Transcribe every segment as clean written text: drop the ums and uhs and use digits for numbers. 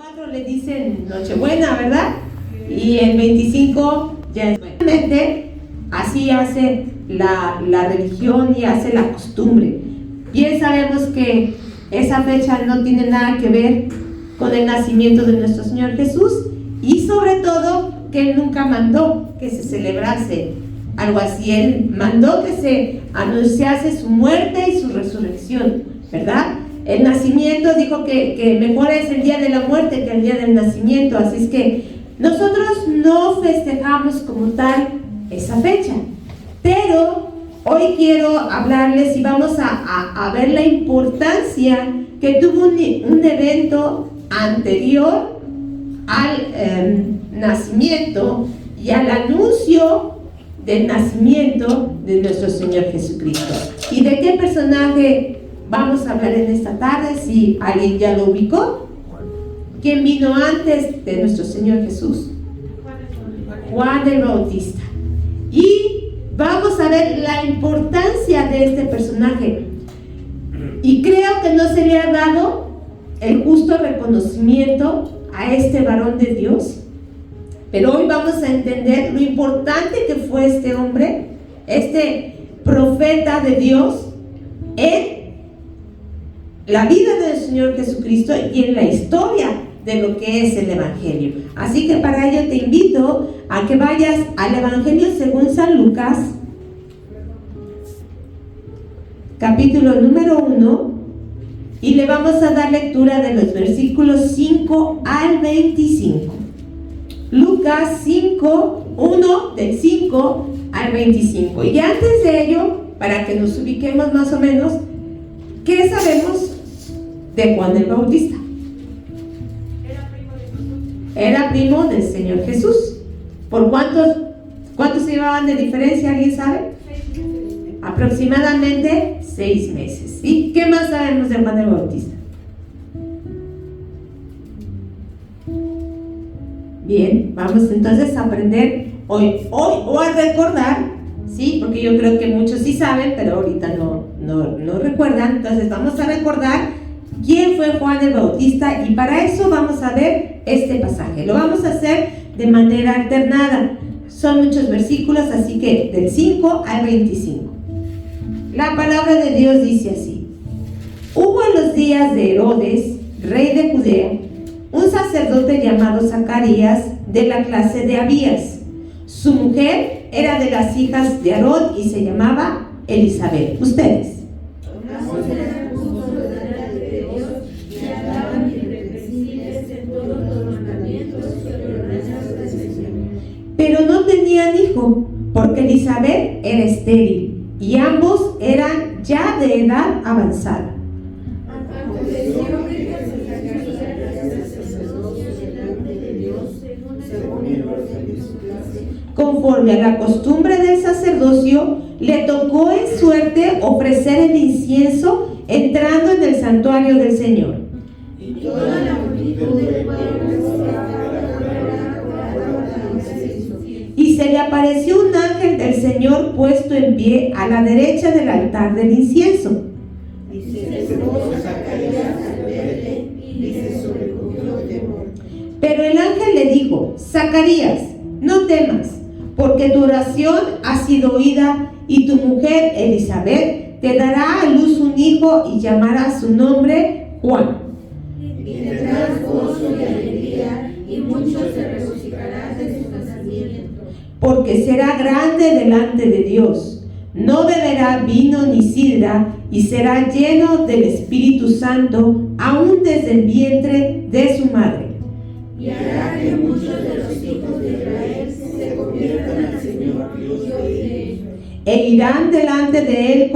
24 le dicen Nochebuena, ¿verdad? Y el 25 ya es bueno. Así hace la religión y hace la costumbre. Bien sabemos que esa fecha no tiene nada que ver con el nacimiento de nuestro Señor Jesús, y sobre todo que Él nunca mandó que se celebrase algo así. Él mandó que se anunciase su muerte y su resurrección, ¿verdad? El nacimiento, dijo que mejor es el día de la muerte que el día del nacimiento. Así es que nosotros no festejamos como tal esa fecha, pero hoy quiero hablarles y vamos a ver la importancia que tuvo un evento anterior al nacimiento y al anuncio del nacimiento de nuestro Señor Jesucristo. ¿Y de qué personaje vamos a hablar en esta tarde? Si alguien ya lo ubicó. ¿Quién vino antes de nuestro Señor Jesús? Juan el Bautista. Y vamos a ver la importancia de este personaje. Y creo que no se le ha dado el justo reconocimiento a este varón de Dios. Pero hoy vamos a entender lo importante que fue este hombre, este profeta de Dios, en la vida del Señor Jesucristo y en la historia de lo que es el Evangelio. Así que para ello te invito a que vayas al Evangelio según San Lucas, capítulo número 1, y le vamos a dar lectura de los versículos 5 al 25. Lucas 5, 1 del 5 al 25. Y antes de ello, para que nos ubiquemos más o menos, ¿qué sabemos de Juan el Bautista? Era primo del Señor Jesús. ¿Por cuántos se llevaban de diferencia? ¿Alguien sabe? Aproximadamente 6 meses. ¿Y qué más sabemos de Juan el Bautista? Bien, vamos entonces a aprender hoy o a recordar, ¿sí? Porque yo creo que muchos sí saben, pero ahorita no recuerdan. Entonces vamos a recordar quién fue Juan el Bautista, y para eso vamos a ver este pasaje. Lo vamos a hacer de manera alternada. Son muchos versículos, así que del 5 al 25. La palabra de Dios dice así: hubo en los días de Herodes, rey de Judea, un sacerdote llamado Zacarías, de la clase de Abías. Su mujer era de las hijas de Aarón y se llamaba Elizabeth. Ustedes. Pero no tenían hijo, porque Elizabeth era estéril, y ambos eran ya de edad avanzada. Conforme a la costumbre del sacerdocio, le tocó en suerte ofrecer el incienso entrando en el santuario del Señor. Y toda la multitud del y se le apareció un ángel del Señor puesto en pie a la derecha del altar del incienso. Pero el ángel le dijo: Zacarías, no temas, porque tu oración ha sido oída, y tu mujer Elizabeth te dará a luz un hijo y llamará su nombre Juan. Y tendrás gozo y alegría, y muchos se regocijarán de su nacimiento. Porque será grande delante de Dios. No beberá vino ni sidra, y será lleno del Espíritu Santo, aún desde el vientre de su madre. Y hará que muchos de los hijos de Israel se conviertan al Señor Dios de ellos. Irá delante de él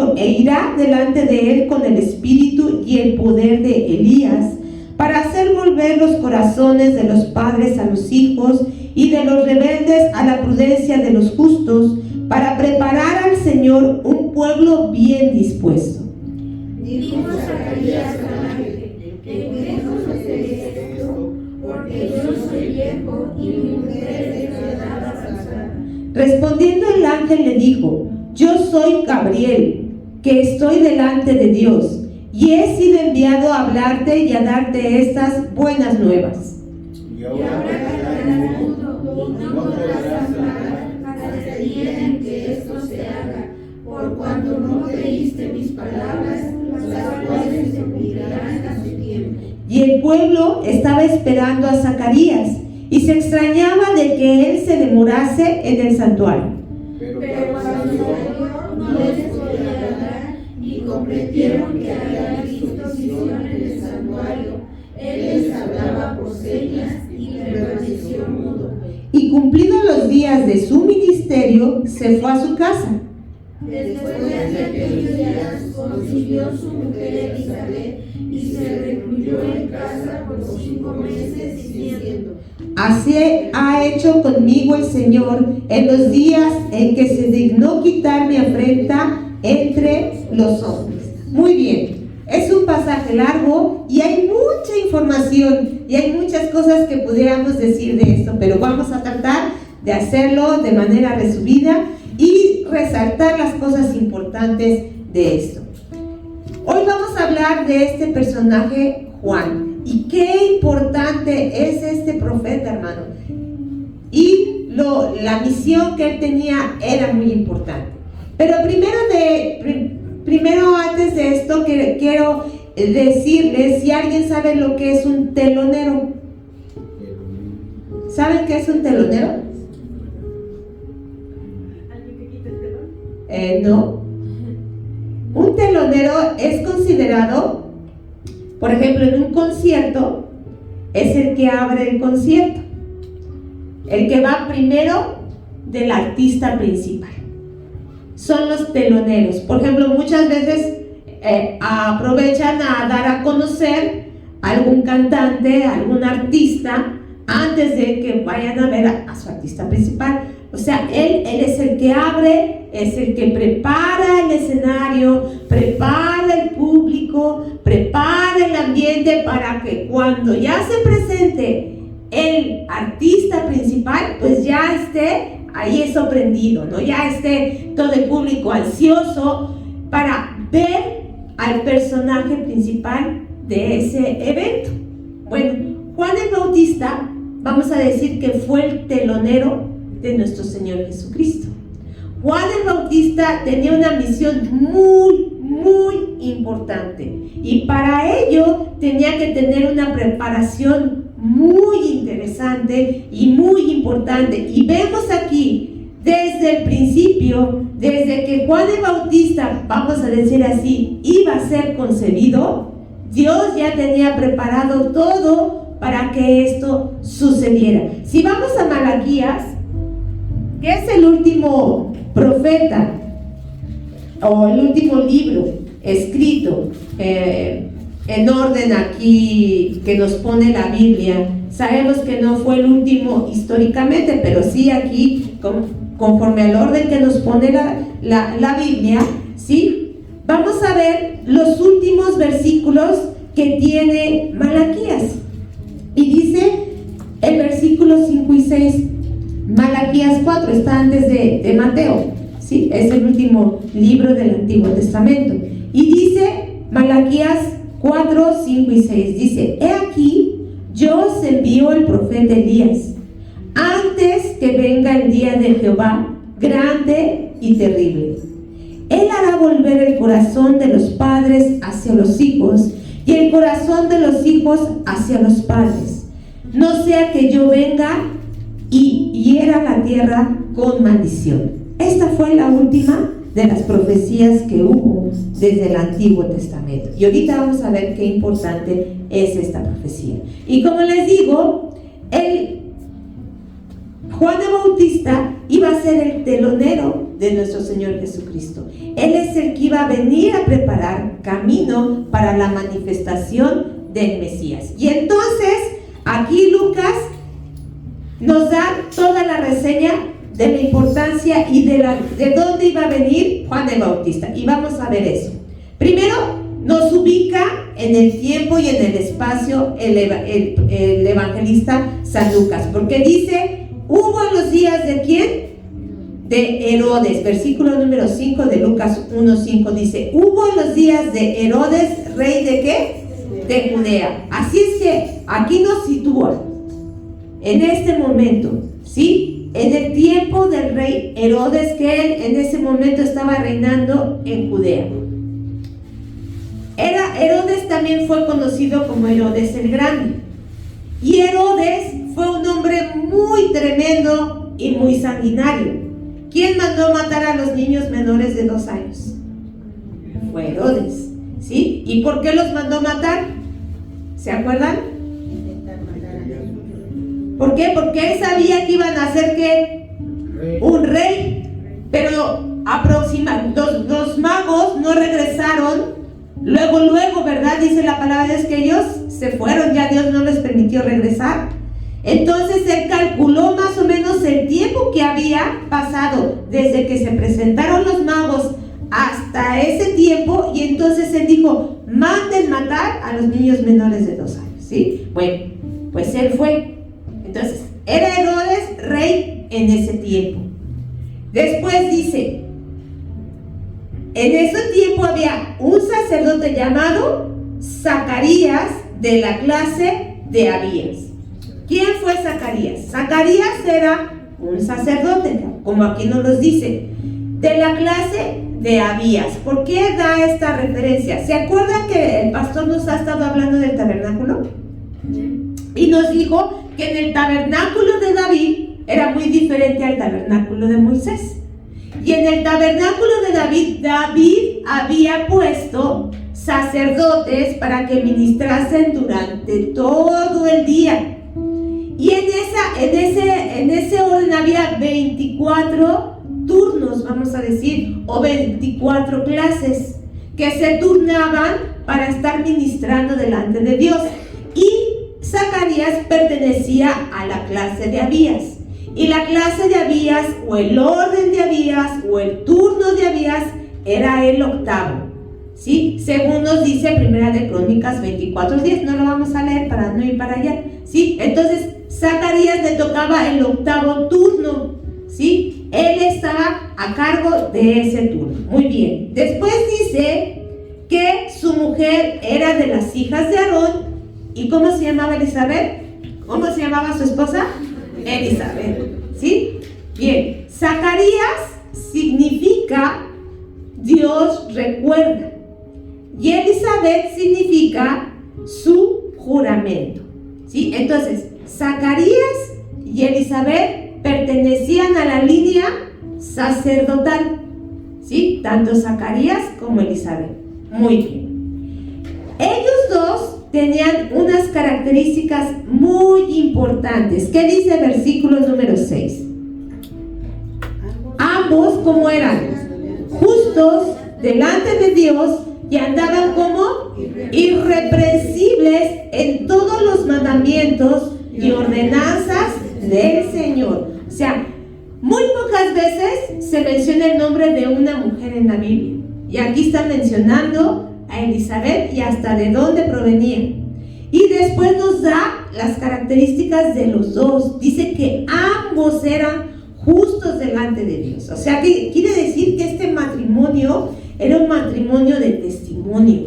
con el espíritu y el poder de Elías, para hacer volver los corazones de los padres a los hijos y de los rebeldes a la prudencia de los justos, para preparar al Señor un pueblo bien dispuesto. Dijo Zacarías al ángel: que lejos de esto, porque yo soy viejo y mi mujer es de edad avanzada. Respondiendo el ángel le dijo: yo soy Gabriel, que estoy delante de Dios, y he sido enviado a hablarte y a darte estas buenas nuevas. y ahora quedarás mudo, y no podrás hablar hasta el día en que esto se haga, por cuanto no creíste mis palabras, las cuales se cumplirán a su tiempo. Y el pueblo estaba esperando a Zacarías y se extrañaba de que él se demorase en el santuario. Pero cuando salió no les podía hablar, y comprendieron que habían visto visión en el santuario. Él les hablaba por señas y permaneció mudo. Y cumplidos los días de su ministerio, se fue a su casa. Después de aquellos días concibió su mujer Elizabeth y se recluyó en casa por 5 meses diciendo: Así ha hecho conmigo el Señor en los días en que se dignó quitar mi afrenta entre los hombres. Muy bien, es un pasaje largo y hay mucha información y hay muchas cosas que pudiéramos decir de esto, pero vamos a tratar de hacerlo de manera resumida y resaltar las cosas importantes de esto. Hoy vamos a hablar de este personaje Juan y qué importante es este profeta, hermano. Y la misión que él tenía era muy importante. Pero primero antes de esto quiero decirles si alguien sabe lo que es un telonero. ¿Saben qué es un telonero? No. Un telonero es considerado, por ejemplo, en un concierto, es el que abre el concierto, el que va primero del artista principal. Son los teloneros. Por ejemplo, muchas veces aprovechan a dar a conocer a algún cantante, a algún artista, antes de que vayan a ver a su artista principal. O sea, él es el que abre, es el que prepara el escenario, prepara el público, prepara el ambiente para que cuando ya se presente el artista principal, pues ya esté ahí sorprendido, ¿no? Ya esté todo el público ansioso para ver al personaje principal de ese evento. Bueno, Juan el Bautista, vamos a decir que fue el telonero de nuestro Señor Jesucristo. Juan el Bautista tenía una misión muy importante y para ello tenía que tener una preparación muy interesante y muy importante. Y vemos aquí desde el principio, desde que Juan el Bautista, vamos a decir así, iba a ser concebido, Dios ya tenía preparado todo para que esto sucediera. Si vamos a Malaquías, que es el último profeta o el último libro escrito en orden aquí que nos pone la Biblia. Sabemos que no fue el último históricamente, pero sí aquí conforme al orden que nos pone la Biblia, ¿sí? Vamos a ver los últimos versículos que tiene Malaquías y dice el versículo 5 y 6. Malaquías 4 está antes de Mateo, ¿sí? Es el último libro del Antiguo Testamento. Y dice Malaquías 4, 5 y 6, dice: He aquí, yo os envío el profeta Elías, antes que venga el día de Jehová, grande y terrible. Él hará volver el corazón de los padres hacia los hijos, y el corazón de los hijos hacia los padres, no sea que yo venga y hiera la tierra con maldición. Esta fue la última de las profecías que hubo desde el Antiguo Testamento. Y ahorita vamos a ver qué importante es esta profecía. Y como les digo, Juan el Bautista iba a ser el telonero de nuestro Señor Jesucristo. Él es el que iba a venir a preparar camino para la manifestación del Mesías. Y entonces, aquí Lucas nos da toda la reseña de la importancia y de dónde iba a venir Juan el Bautista. Y vamos a ver eso. Primero, nos ubica en el tiempo y en el espacio el evangelista San Lucas, porque dice: hubo en los días de ¿quién? De Herodes. Versículo número 5 de Lucas 1:5 dice: hubo en los días de Herodes, rey de ¿qué? De Judea. Así es que aquí nos sitúa en este momento, ¿sí? En el tiempo del rey Herodes, que él en ese momento estaba reinando en Judea. Herodes también fue conocido como Herodes el Grande. Y Herodes fue un hombre muy tremendo y muy sanguinario. ¿Quién mandó matar a los niños menores de 2 años? Fue Herodes, ¿sí? ¿Y por qué los mandó matar? ¿Se acuerdan? ¿Por qué? Porque él sabía que iban a hacer ¿qué? Un rey. Pero los magos no regresaron. Luego, ¿verdad? Dice la palabra de Dios que ellos se fueron, ya Dios no les permitió regresar. Entonces él calculó más o menos el tiempo que había pasado desde que se presentaron los magos hasta ese tiempo, y entonces él dijo: manden matar a los niños menores de 2 años, ¿sí? Bueno, pues él fue. Entonces, era Herodes rey en ese tiempo. Después dice: en ese tiempo había un sacerdote llamado Zacarías, de la clase de Abías. ¿Quién fue Zacarías? Zacarías era un sacerdote, como aquí nos los dice, de la clase de Abías. ¿Por qué da esta referencia? ¿Se acuerdan que el pastor nos ha estado hablando del tabernáculo? Y nos dijo que en el tabernáculo de David era muy diferente al tabernáculo de Moisés. Y en el tabernáculo de David había puesto sacerdotes para que ministrasen durante todo el día. Y en ese orden había 24 turnos, vamos a decir, o 24 clases que se turnaban para estar ministrando delante de Dios. Y Zacarías pertenecía a la clase de Abías. Y la clase de Abías, o el orden de Abías, o el turno de Abías, era el 8º, ¿sí? Según nos dice Primera de Crónicas 24:10, no lo vamos a leer para no ir para allá, ¿sí? Entonces, Zacarías le tocaba el 8º turno, ¿sí? Él estaba a cargo de ese turno. Muy bien. Después dice que su mujer era de las hijas de Aarón. ¿Y cómo se llamaba Elizabeth? ¿Cómo se llamaba su esposa? Elizabeth, ¿sí? Bien, Zacarías significa Dios recuerda, y Elizabeth significa su juramento, ¿sí? Entonces, Zacarías y Elizabeth pertenecían a la línea sacerdotal, ¿sí? Tanto Zacarías como Elizabeth. Muy bien. Ellos dos tenían unas características muy importantes. ¿Qué dice el versículo número 6? Ambos, ¿cómo eran? Justos delante de Dios, y andaban como irreprensibles en todos los mandamientos y ordenanzas del Señor. O sea, muy pocas veces se menciona el nombre de una mujer en la Biblia. Y aquí está mencionando a Elizabeth y hasta de dónde provenía. Y después nos da las características de los dos. Dice que ambos eran justos delante de Dios. O sea, que quiere decir que este matrimonio era un matrimonio de testimonio,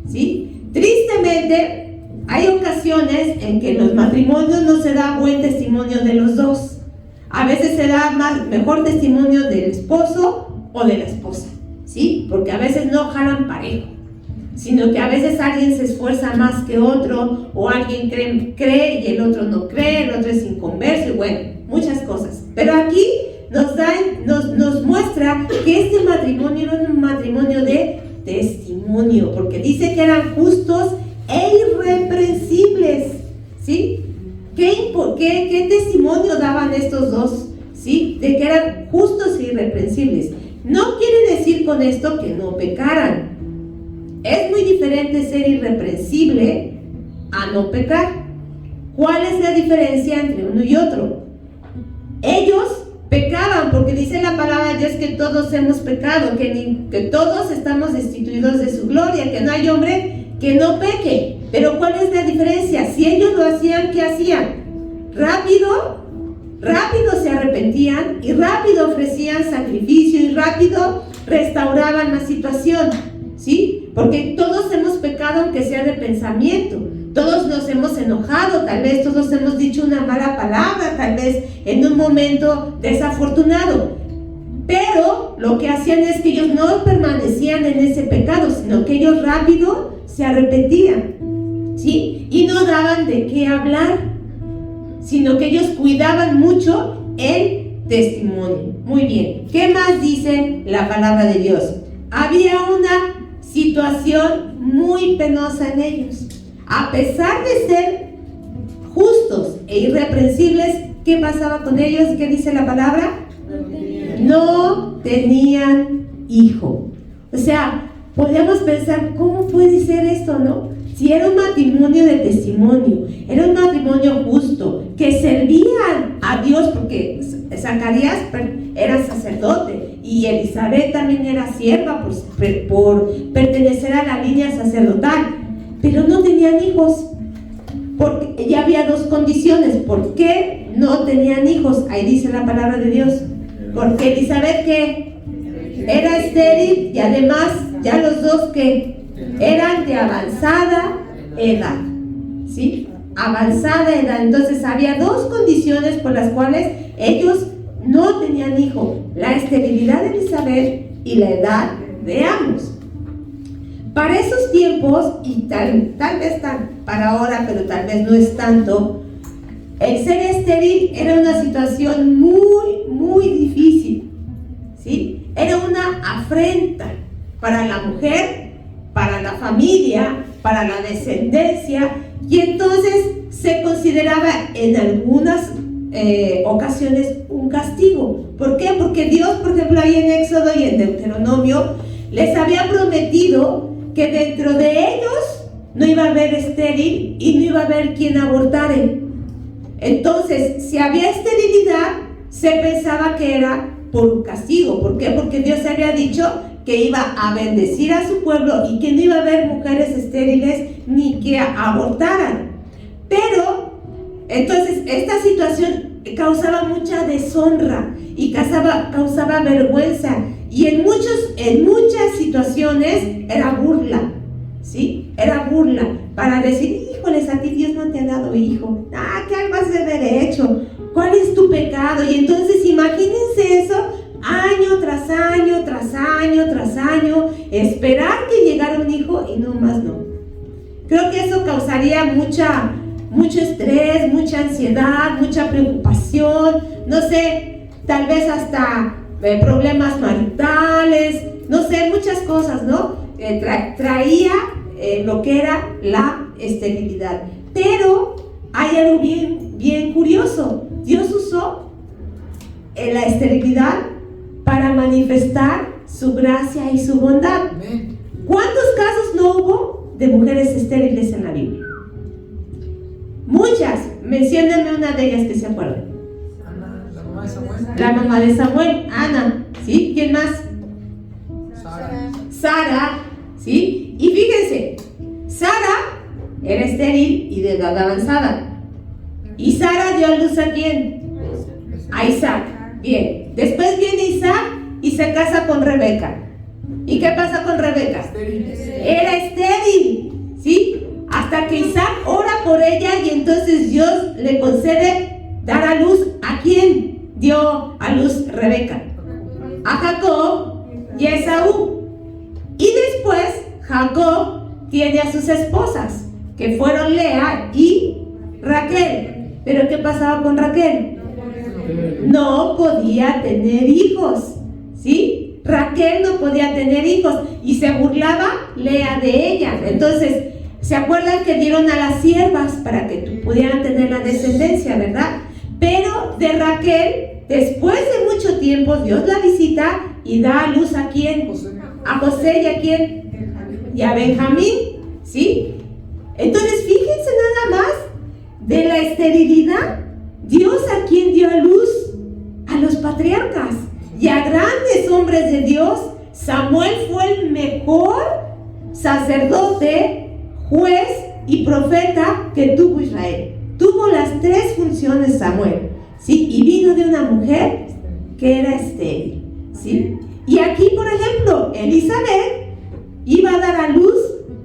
¿sí? Tristemente, hay ocasiones en que en los matrimonios no se da buen testimonio de los dos. A veces se da mejor testimonio del esposo o de la esposa, ¿sí? Porque a veces no jalan parejo, sino que a veces alguien se esfuerza más que otro, o alguien cree y el otro no cree, el otro es inconverso, y bueno, muchas cosas. Pero aquí nos muestra que este matrimonio era un matrimonio de testimonio, porque dice que eran justos e irreprensibles, ¿sí? ¿Qué testimonio daban estos dos? ¿Sí? De que eran justos e irreprensibles. No quiere decir con esto que no pecaran. Es muy diferente ser irreprensible a no pecar. ¿Cuál es la diferencia entre uno y otro? Ellos pecaban porque dice la palabra de Dios que todos hemos pecado, que todos estamos destituidos de su gloria, que no hay hombre que no peque. Pero ¿cuál es la diferencia? Si ellos lo hacían, ¿qué hacían? Rápido se arrepentían, y rápido ofrecían sacrificio, y rápido restauraban la situación, ¿sí? Porque todos hemos pecado, aunque sea de pensamiento. Todos nos hemos enojado, tal vez todos hemos dicho una mala palabra, tal vez en un momento desafortunado. Pero lo que hacían es que ellos no permanecían en ese pecado, sino que ellos rápido se arrepentían, ¿sí? Y no daban de qué hablar, sino que ellos cuidaban mucho el testimonio. Muy bien, ¿qué más dice la palabra de Dios? Había una situación muy penosa en ellos. A pesar de ser justos e irreprensibles, ¿qué pasaba con ellos? ¿Qué dice la palabra? No tenían hijo. O sea, podríamos pensar, ¿cómo puede ser esto, no? Si era un matrimonio de testimonio, era un matrimonio justo, que servían a Dios, porque Zacarías era sacerdote y Elizabeth también era sierva por pertenecer a la línea sacerdotal, pero no tenían hijos, porque ya había dos condiciones. ¿Por qué no tenían hijos? Ahí dice la palabra de Dios. Porque Elizabeth, ¿qué? Era estéril, y además ya los dos que eran de avanzada edad, ¿sí? Avanzada edad. Entonces había dos condiciones por las cuales ellos no tenían hijo: la esterilidad de Elizabeth y la edad de ambos. Para esos tiempos, y tal vez para ahora, pero tal vez no es tanto, el ser estéril era una situación muy, muy difícil, ¿sí? Era una afrenta para la mujer, para la familia, para la descendencia, y entonces se consideraba en algunas ocasiones un castigo. ¿Por qué? Porque Dios, por ejemplo, ahí en Éxodo y en Deuteronomio, les había prometido que dentro de ellos no iba a haber estéril y no iba a haber quien abortare. Entonces, si había esterilidad, se pensaba que era por un castigo. ¿Por qué? Porque Dios había dicho que iba a bendecir a su pueblo y que no iba a haber mujeres estériles ni que abortaran. Pero, entonces, esta situación causaba mucha deshonra y causaba vergüenza. Y en muchas situaciones era burla, ¿sí? Era burla para decir, híjoles, a ti Dios no te ha dado hijo. ¿Qué algo has de haber hecho? ¿Cuál es tu pecado? Y entonces imagínense eso, año tras año, tras año, tras año, esperar que llegara un hijo y no más no. Creo que eso causaría mucho estrés, mucha ansiedad, mucha preocupación, no sé, tal vez hasta problemas maritales, no sé, muchas cosas, ¿no? Traía lo que era la esterilidad. Pero hay algo bien curioso. Dios usó la esterilidad para manifestar su gracia y su bondad. ¿Cuántos casos no hubo de mujeres estériles en la Biblia? Muchas. Menciónenme una de ellas que se acuerden. La mamá de Samuel, Ana, ¿sí? ¿Quién más? Sara, ¿sí? Y fíjense, Sara era estéril y de edad avanzada. Y Sara dio a luz ¿a quién? A Isaac. Bien, después viene Isaac y se casa con Rebeca. ¿Y qué pasa con Rebeca? Era estéril, ¿sí? Hasta que Isaac ora por ella y entonces Dios le concede dar a luz ¿a quién? Dio a luz Rebeca, a Jacob y a Esaú. Y después Jacob tiene a sus esposas, que fueron Lea y Raquel. ¿Pero qué pasaba con Raquel? No podía tener hijos, ¿sí? Raquel no podía tener hijos y se burlaba Lea de ella. Entonces, ¿se acuerdan que dieron a las siervas para que pudieran tener la descendencia, verdad? Pero de Raquel, después de mucho tiempo, Dios la visita y da a luz ¿a quién? A José. ¿Y a quién? Y a Benjamín, ¿sí? Entonces, fíjense nada más de la esterilidad. Dios ¿a quién dio a luz? A los patriarcas y a grandes hombres de Dios. Samuel fue el mejor sacerdote, juez y profeta que tuvo Israel. Tuvo las tres funciones Samuel, ¿sí? Y vino de una mujer que era estéril, ¿sí? Y aquí, por ejemplo, Elizabeth iba a dar a luz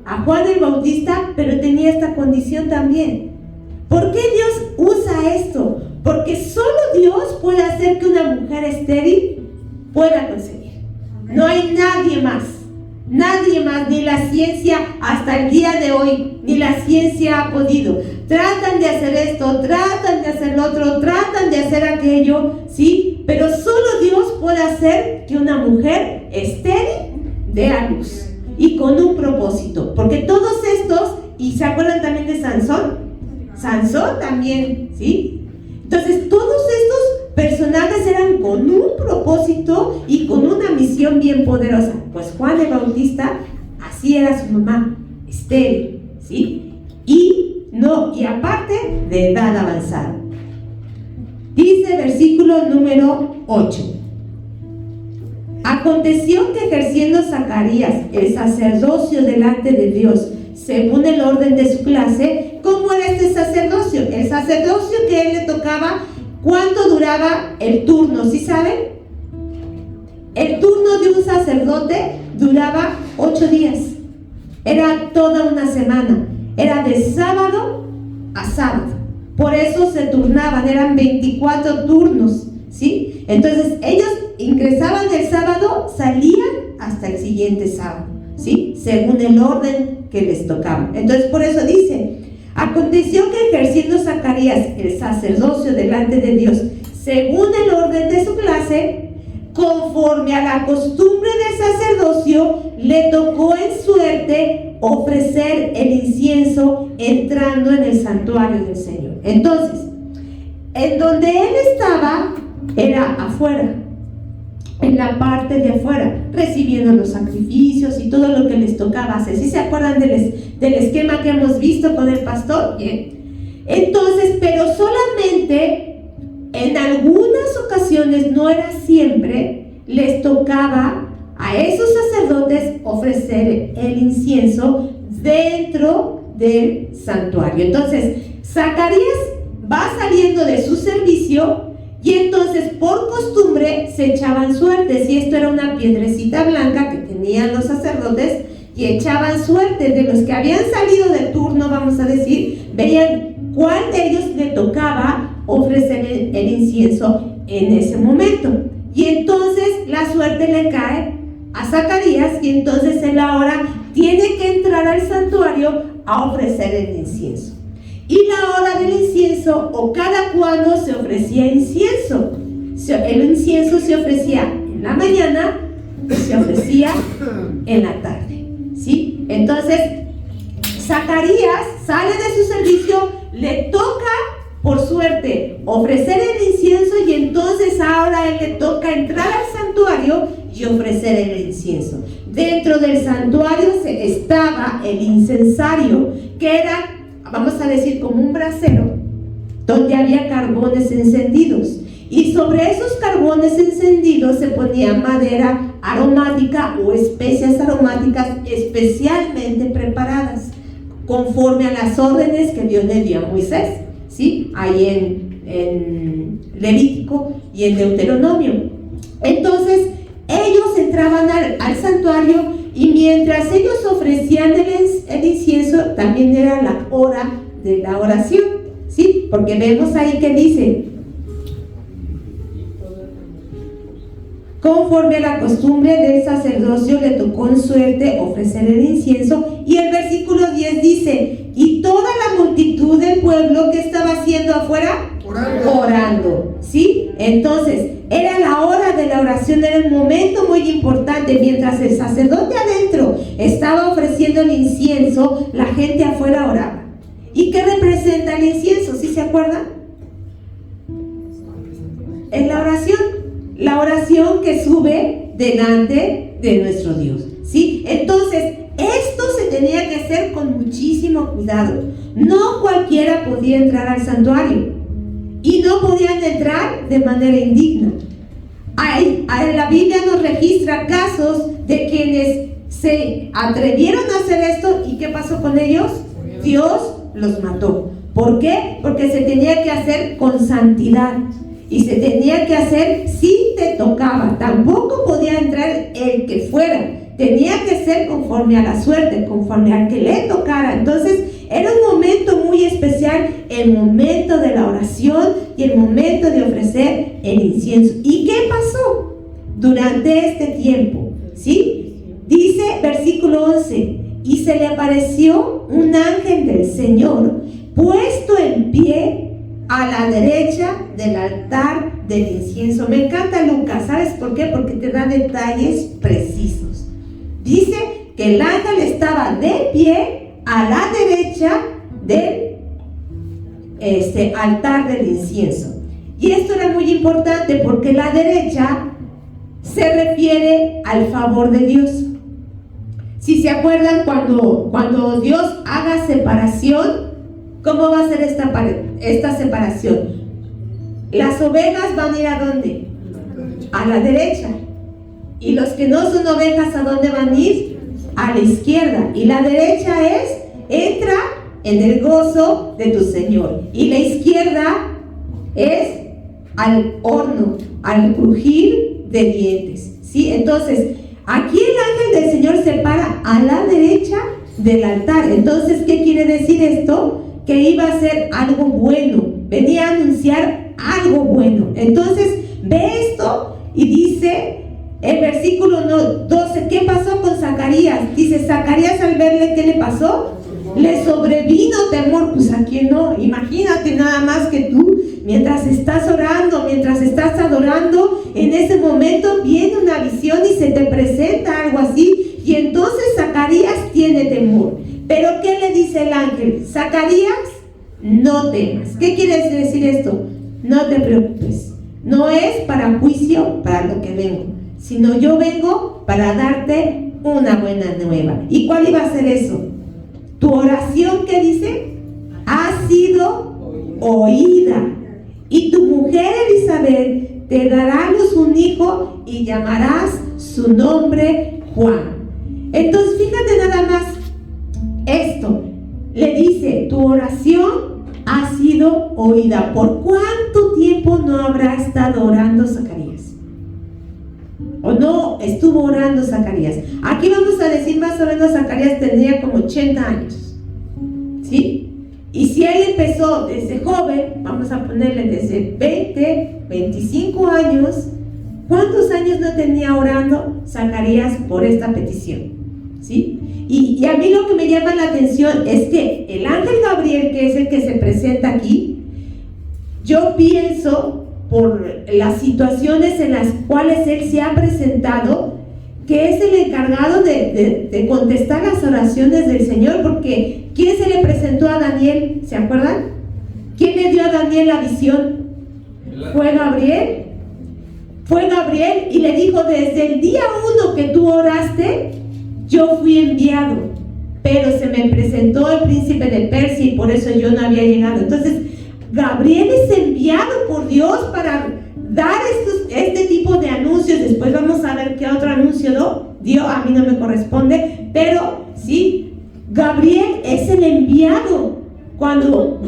a Juan el Bautista, pero tenía esta condición también. ¿Por qué Dios usa esto? Porque solo Dios puede hacer que una mujer estéril pueda concebir. No hay nadie más, ni la ciencia hasta el día de hoy, ni la ciencia ha podido. Tratan de hacer esto, tratan de hacer lo otro, tratan de hacer aquello, ¿sí? Pero solo Dios puede hacer que una mujer estéril dé a luz, y con un propósito, porque todos estos, y se acuerdan también de Sansón también, ¿sí? Entonces todos estos personajes eran con un propósito y con una misión bien poderosa. Pues Juan el Bautista, así era su mamá, estéril, ¿sí? Y aparte de edad avanzada. Dice versículo número 8. Aconteció que ejerciendo Zacarías el sacerdocio delante de Dios, según el orden de su clase. ¿Cómo era este sacerdocio? El sacerdocio que él le tocaba, ¿cuánto duraba el turno? ¿Sí saben? El turno de un sacerdote duraba 8 días. Era toda una semana. Era de sábado a sábado. Por eso se turnaban, eran 24 turnos, ¿sí? Entonces ellos ingresaban el sábado, salían hasta el siguiente sábado, ¿sí? Según el orden que les tocaba. Entonces por eso dice: aconteció que ejerciendo Zacarías el sacerdocio delante de Dios, según el orden de su clase, conforme a la costumbre del sacerdocio, le tocó en suerte ofrecer el incienso entrando en el santuario del Señor. Entonces, en donde él estaba era afuera, en la parte de afuera, recibiendo los sacrificios y todo lo que les tocaba hacer. ¿Sí se acuerdan del esquema que hemos visto con el pastor? Bien. Entonces, pero solamente en algunas ocasiones, no era siempre, les tocaba a esos sacerdotes ofrecer el incienso dentro del santuario. Entonces, Zacarías va saliendo de su servicio y entonces por costumbre se echaban suertes, y esto era una piedrecita blanca que tenían los sacerdotes y echaban suerte de los que habían salido de turno, vamos a decir, veían cuál de ellos le tocaba ofrecer el incienso en ese momento, y entonces la suerte le cae a Zacarías, y entonces él ahora tiene que entrar al santuario a ofrecer el incienso. Y la hora del incienso, o cada cuando se ofrecía incienso. El incienso se ofrecía en la mañana, se ofrecía en la tarde, ¿sí? Entonces, Zacarías sale de su servicio, le toca, por suerte, ofrecer el incienso, y entonces ahora a él le toca entrar al santuario y ofrecer el incienso. Dentro del santuario estaba el incensario, que era, vamos a decir, como un brasero donde había carbones encendidos, y sobre esos carbones encendidos se ponía madera aromática o especias aromáticas especialmente preparadas conforme a las órdenes que Dios le dio a Moisés, ¿sí? Ahí en Levítico y en Deuteronomio. Entonces ellos entraban al santuario, y mientras ellos ofrecían el incienso, también era la hora de la oración, ¿sí? Porque vemos ahí que dice: conforme a la costumbre del sacerdocio, le tocó en suerte ofrecer el incienso. Y el versículo 10 dice: y toda la multitud del pueblo, que estaba haciendo afuera, orando, ¿sí? Entonces era la hora de la oración, era un momento muy importante. Mientras el sacerdote adentro estaba ofreciendo el incienso, la gente afuera oraba. ¿Y qué representa el incienso? ¿Sí se acuerdan? Es la oración que sube delante de nuestro Dios, ¿sí? Entonces esto se tenía que hacer con muchísimo cuidado. No cualquiera podía entrar al santuario, y no podían entrar de manera indigna. La Biblia nos registra casos de quienes se atrevieron a hacer esto, y ¿qué pasó con ellos? Dios los mató. ¿Por qué? Porque se tenía que hacer con santidad, y se tenía que hacer si te tocaba. Tampoco podía entrar el que fuera. tenía que ser conforme a la suerte, conforme al que le tocara. Entonces era un momento muy especial, el momento de la oración y el momento de ofrecer el incienso. ¿Y qué pasó durante este tiempo? ¿Sí? Dice versículo 11, y se le apareció un ángel del Señor puesto en pie a la derecha del altar del incienso. Me encanta Lucas, ¿sabes por qué? Porque te da detalles precisos. Dice que el ángel estaba de pie a la derecha del altar del incienso. Y esto era muy importante porque la derecha se refiere al favor de Dios. Si se acuerdan, cuando Dios haga separación, ¿cómo va a ser esta separación? Las ovejas van a ir ¿a dónde? A la derecha. Y los que no son ovejas, ¿a dónde van a ir? A la izquierda. Y la derecha es, entra en el gozo de tu Señor. Y la izquierda es al horno, al crujir de dientes. ¿Sí? Entonces, aquí el ángel del Señor se para a la derecha del altar. Entonces, ¿qué quiere decir esto? Que iba a ser algo bueno, venía a anunciar algo bueno. Entonces ve esto y dice el versículo 12, ¿qué pasó con Zacarías? Dice, Zacarías al verle, ¿qué le pasó? Le sobrevino temor. Pues a quién no, imagínate nada más que tú, mientras estás orando, mientras estás adorando, en ese momento viene una visión y se te presenta algo así, y entonces Zacarías tiene temor. Pero ¿qué le dice el ángel? Zacarías, no temas. ¿Qué quiere decir esto? No te preocupes. No es para juicio, para lo que vengo, sino yo vengo para darte una buena nueva. ¿Y cuál iba a ser eso? Tu oración, ¿qué dice? Ha sido oída. Y tu mujer Elizabeth te dará a luz un hijo y llamarás su nombre Juan. Entonces fíjate nada más. Esto le dice, tu oración ha sido oída. ¿Por cuánto tiempo no habrá estado orando Zacarías? ¿O no estuvo orando Zacarías? Aquí vamos a decir más o menos Zacarías tendría como 80 años. ¿Sí? Y si él empezó desde joven, vamos a ponerle desde 20, 25 años, ¿cuántos años no tenía orando Zacarías por esta petición? ¿Sí? Y a mí lo que me llama la atención es que el ángel Gabriel, que es el que se presenta aquí, yo pienso por las situaciones en las cuales él se ha presentado, que es el encargado de contestar las oraciones del Señor, porque ¿quién se le presentó a Daniel? ¿Se acuerdan? ¿Quién le dio a Daniel la visión? Fue Gabriel. Fue Gabriel y le dijo, desde el día 1 que tú oraste, yo fui enviado, pero se me presentó el príncipe de Persia y por eso yo no había llegado. Entonces, Gabriel es enviado por Dios para dar este tipo de anuncios. Después vamos a ver qué otro anuncio dio, a mí no me corresponde, pero sí, Gabriel es el enviado. Cuando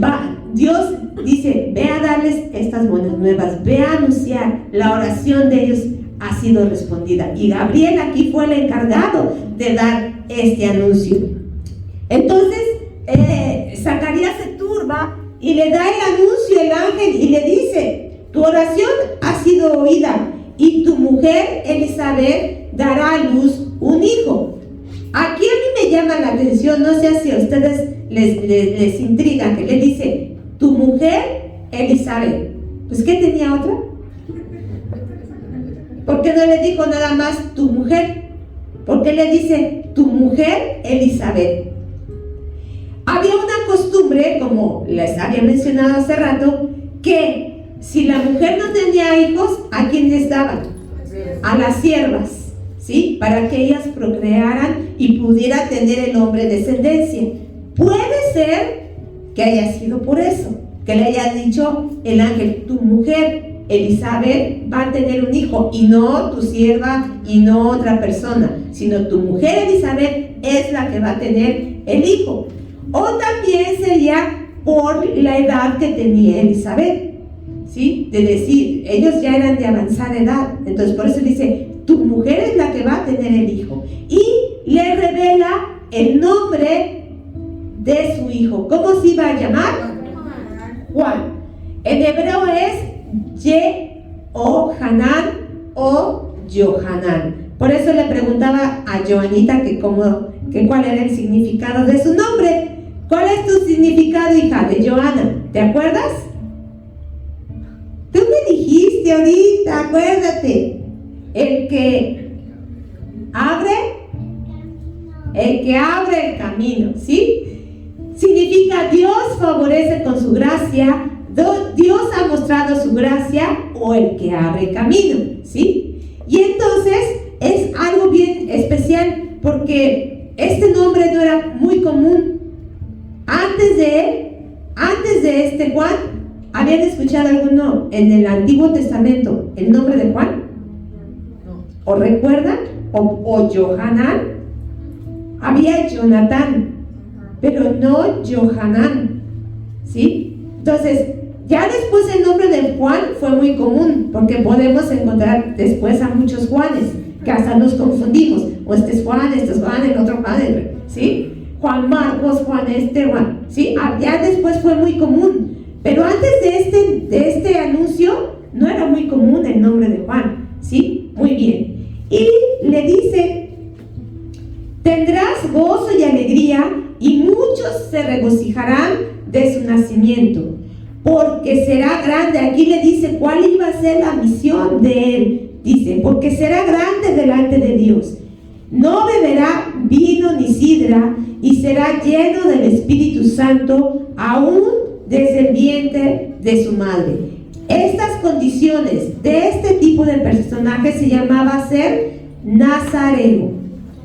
Dios dice, ve a darles estas buenas nuevas, ve a anunciar, la oración de ellos ha sido respondida. Y Gabriel aquí fue el encargado de dar este anuncio. Entonces, Zacarías se turba y le da el anuncio el ángel y le dice, tu oración ha sido oída y tu mujer Elizabeth dará a luz un hijo. Aquí a mí me llama la atención, no sé si a ustedes les intriga, que le dice, tu mujer Elizabeth. Pues ¿qué tenía otra? ¿Por qué no le dijo nada más tu mujer? ¿Por qué le dice tu mujer Elizabeth? Había una costumbre, como les había mencionado hace rato, que si la mujer no tenía hijos, ¿a quién les daban? A las siervas, ¿sí? Para que ellas procrearan y pudiera tener el hombre descendencia. Puede ser que haya sido por eso, que le haya dicho el ángel, tu mujer Elizabeth va a tener un hijo, y no tu sierva y no otra persona, sino tu mujer Elizabeth es la que va a tener el hijo. O también sería por la edad que tenía Elizabeth, ¿sí? De decir, ellos ya eran de avanzada edad, entonces por eso dice, tu mujer es la que va a tener el hijo. Y le revela el nombre de su hijo. ¿Cómo se iba a llamar? Juan. En hebreo es Yehohanan o Yohanan. Por eso le preguntaba a Joanita que cuál era el significado de su nombre. ¿Cuál es tu significado, hija de Joana? ¿Te acuerdas? Tú me dijiste ahorita, acuérdate. El que abre el camino, ¿sí? Significa Dios favorece con su gracia, Dios ha mostrado su gracia, o el que abre camino, ¿sí? Y entonces es algo bien especial porque este nombre no era muy común. Antes de este Juan, ¿habían escuchado alguno en el Antiguo Testamento el nombre de Juan? ¿O recuerdan? ¿O Johanan? Había Jonatán, pero no Johanan, ¿sí? Entonces, ya después el nombre de Juan fue muy común, porque podemos encontrar después a muchos Juanes, que hasta nos confundimos, o este es Juan, el otro Juan, ¿sí? Juan Marcos, Juan Juan, ¿sí? Ya después fue muy común, pero antes de este anuncio no era muy común el nombre de Juan, ¿sí? Muy bien. Y le dice, tendrás gozo y alegría, y muchos se regocijarán de su nacimiento, porque será grande. Aquí le dice cuál iba a ser la misión de él. Dice, porque será grande delante de Dios. No beberá vino ni sidra, y será lleno del Espíritu Santo aún desde el vientre de su madre. Estas condiciones de este tipo de personaje se llamaba ser nazareo,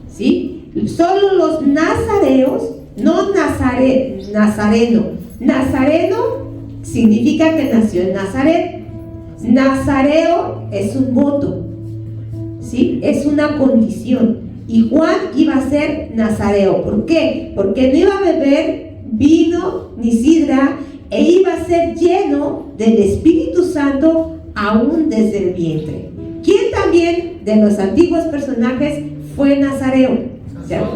¿sí? Solo los nazareos, no nazareno. Nazareno significa que nació en Nazaret. Nazareo es un voto, ¿sí? Es una condición. Y Juan iba a ser nazareo. ¿Por qué? Porque no iba a beber vino ni sidra, e iba a ser lleno del Espíritu Santo aún desde el vientre. ¿Quién también de los antiguos personajes fue nazareo? O sea,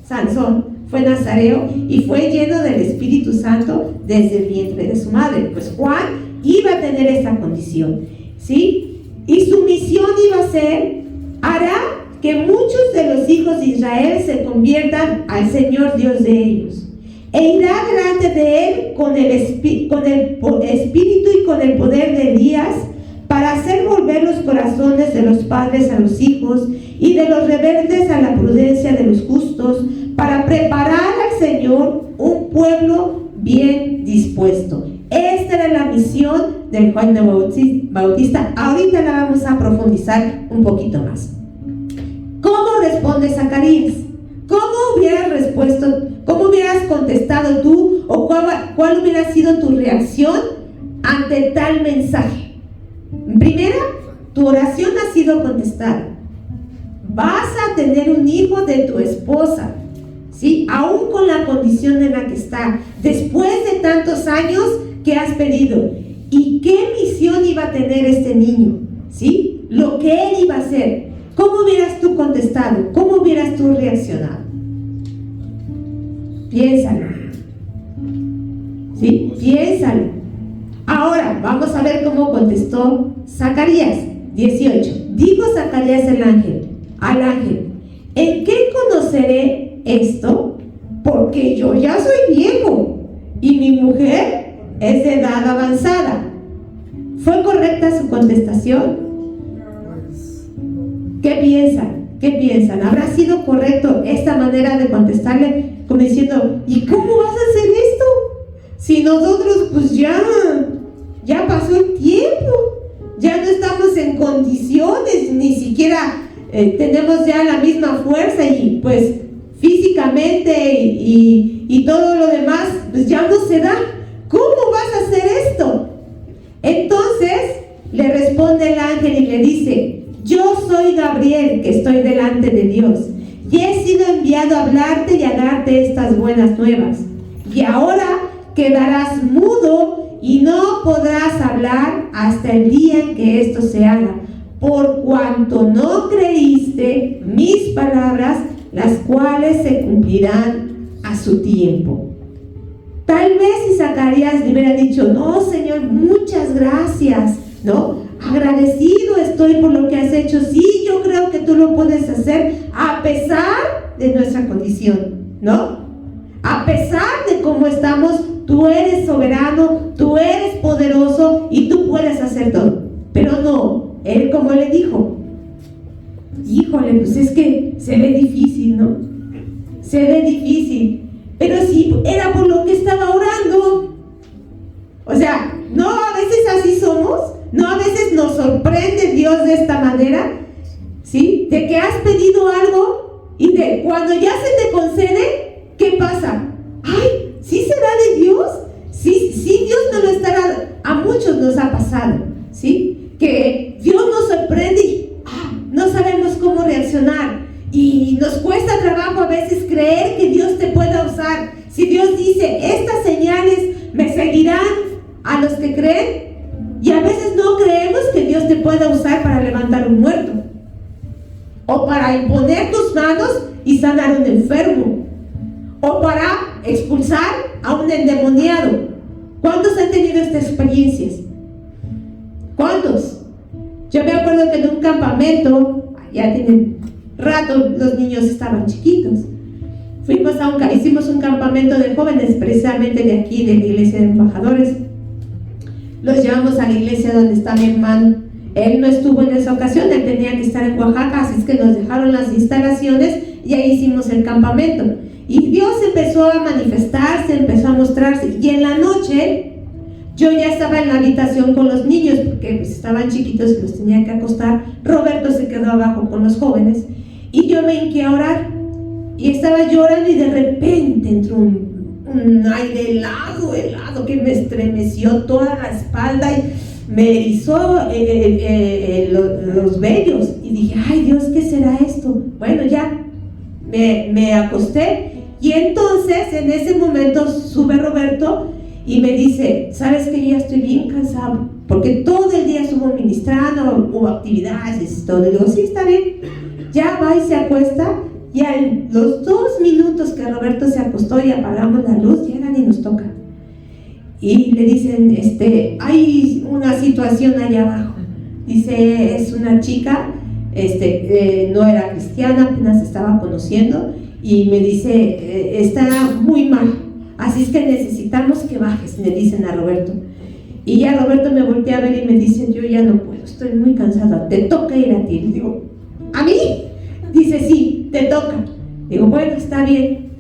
Sansón fue nazareo y fue lleno del Espíritu Santo desde el vientre de su madre. Pues Juan iba a tener esta condición, ¿sí? Y su misión iba a ser, hará que muchos de los hijos de Israel se conviertan al Señor Dios de ellos, e irá delante de él con el espíritu y con el poder de Elías, para hacer volver los corazones de los padres a los hijos y de los rebeldes a la prudencia de los justos, para preparar al Señor un pueblo bien dispuesto. Esta era la misión del Juan Bautista. Ahorita la vamos a profundizar un poquito más. ¿Cómo responde Zacarías? ¿Cómo hubieras contestado tú, o cuál hubiera sido tu reacción ante tal mensaje? Primera, tu oración ha sido contestada. Vas a tener un hijo de tu esposa, ¿sí? Aún con la condición en la que está, después de tantos años que has pedido. ¿Y qué misión iba a tener este niño? ¿Sí? Lo que él iba a hacer. ¿Cómo hubieras tú contestado? ¿Cómo hubieras tú reaccionado? Piénsalo. ¿Sí? Piénsalo. Ahora, vamos a ver cómo contestó Zacarías. 18. Dijo Zacarías al ángel, ¿en qué conoceré esto? Porque yo ya soy viejo y mi mujer es de edad avanzada. ¿Fue correcta su contestación? ¿Qué piensan? ¿Qué piensan? ¿Habrá sido correcto esta manera de contestarle, como diciendo, ¿y cómo vas a hacer esto? Si nosotros pues ya pasó el tiempo, ya no estamos en condiciones, ni siquiera tenemos ya la misma fuerza, y pues físicamente y todo lo demás pues ya no se da. ¿Cómo vas a hacer esto? Entonces le responde el ángel y le dice, yo soy Gabriel, que estoy delante de Dios, y he sido enviado a hablarte y a darte estas buenas nuevas. Y ahora quedarás mudo y no podrás hablar hasta el día en que esto se haga, por cuanto no creíste mis palabras, las cuales se cumplirán a su tiempo. Tal vez si Zacarías le hubiera dicho, no, Señor, muchas gracias, ¿no? Agradecido estoy por lo que has hecho. Sí, yo creo que tú lo puedes hacer a pesar de nuestra condición, ¿no? A pesar de cómo estamos, tú eres soberano, tú eres poderoso y tú puedes hacer todo. Pero no, él como le dijo, híjole, pues es que se ve difícil, ¿no? Se ve difícil. Pero sí, era por lo que estaba orando. O sea, no, a veces así somos. No, a veces nos sorprende Dios de esta manera, ¿sí? De que has pedido algo y de cuando ya se te concede, ¿qué pasa? ¡Ay! ¿Sí será de Dios? Sí, Dios no lo estará. A muchos nos ha pasado, ¿sí? Que Dios nos sorprende y no sabemos cómo reaccionar. Y nos cuesta trabajo a veces creer que Dios te pueda usar. Si Dios dice, estas señales me seguirán a los que creen, y a veces no creemos que Dios te pueda usar para levantar un muerto, o para imponer tus manos y sanar a un enfermo, o para expulsar a un endemoniado. ¿Cuántos han tenido estas experiencias? ¿Cuántos? Yo me acuerdo que en un campamento, ya tienen rato, los niños estaban chiquitos. Hicimos un campamento de jóvenes, precisamente de aquí, de la iglesia de embajadores. Los llevamos a la iglesia donde está mi hermano. Él no estuvo en esa ocasión, él tenía que estar en Oaxaca, así es que nos dejaron las instalaciones y ahí hicimos el campamento. Y Dios empezó a manifestarse, empezó a mostrarse. Y en la noche, yo ya estaba en la habitación con los niños, porque pues, estaban chiquitos y los tenía que acostar. Roberto se quedó abajo con los jóvenes. Y yo me hinqué a orar. Y estaba llorando y de repente entró un aire helado, que me estremeció toda la espalda y me erizó los vellos. Y dije, ay Dios, ¿qué será esto? Bueno, ya me acosté. Y entonces en ese momento sube Roberto y me dice, ¿sabes que yo ya estoy bien cansado? Porque todo el día estuvo ministrando, hubo actividades y todo. Y digo, sí, está bien. Ya va y se acuesta. Y a los 2 minutos que Roberto se acostó y apagamos la luz, llegan y nos tocan. Y le dicen, hay una situación allá abajo. Dice, es una chica, no era cristiana, apenas estaba conociendo. Y me dice, está muy mal. Así es que necesitamos que bajes, me dicen a Roberto. Y ya Roberto me voltea a ver y me dice, yo ya no puedo, estoy muy cansada, te toca ir a ti. Y digo, ¿a mí? Dice, sí, te toca. Digo, bueno, está bien.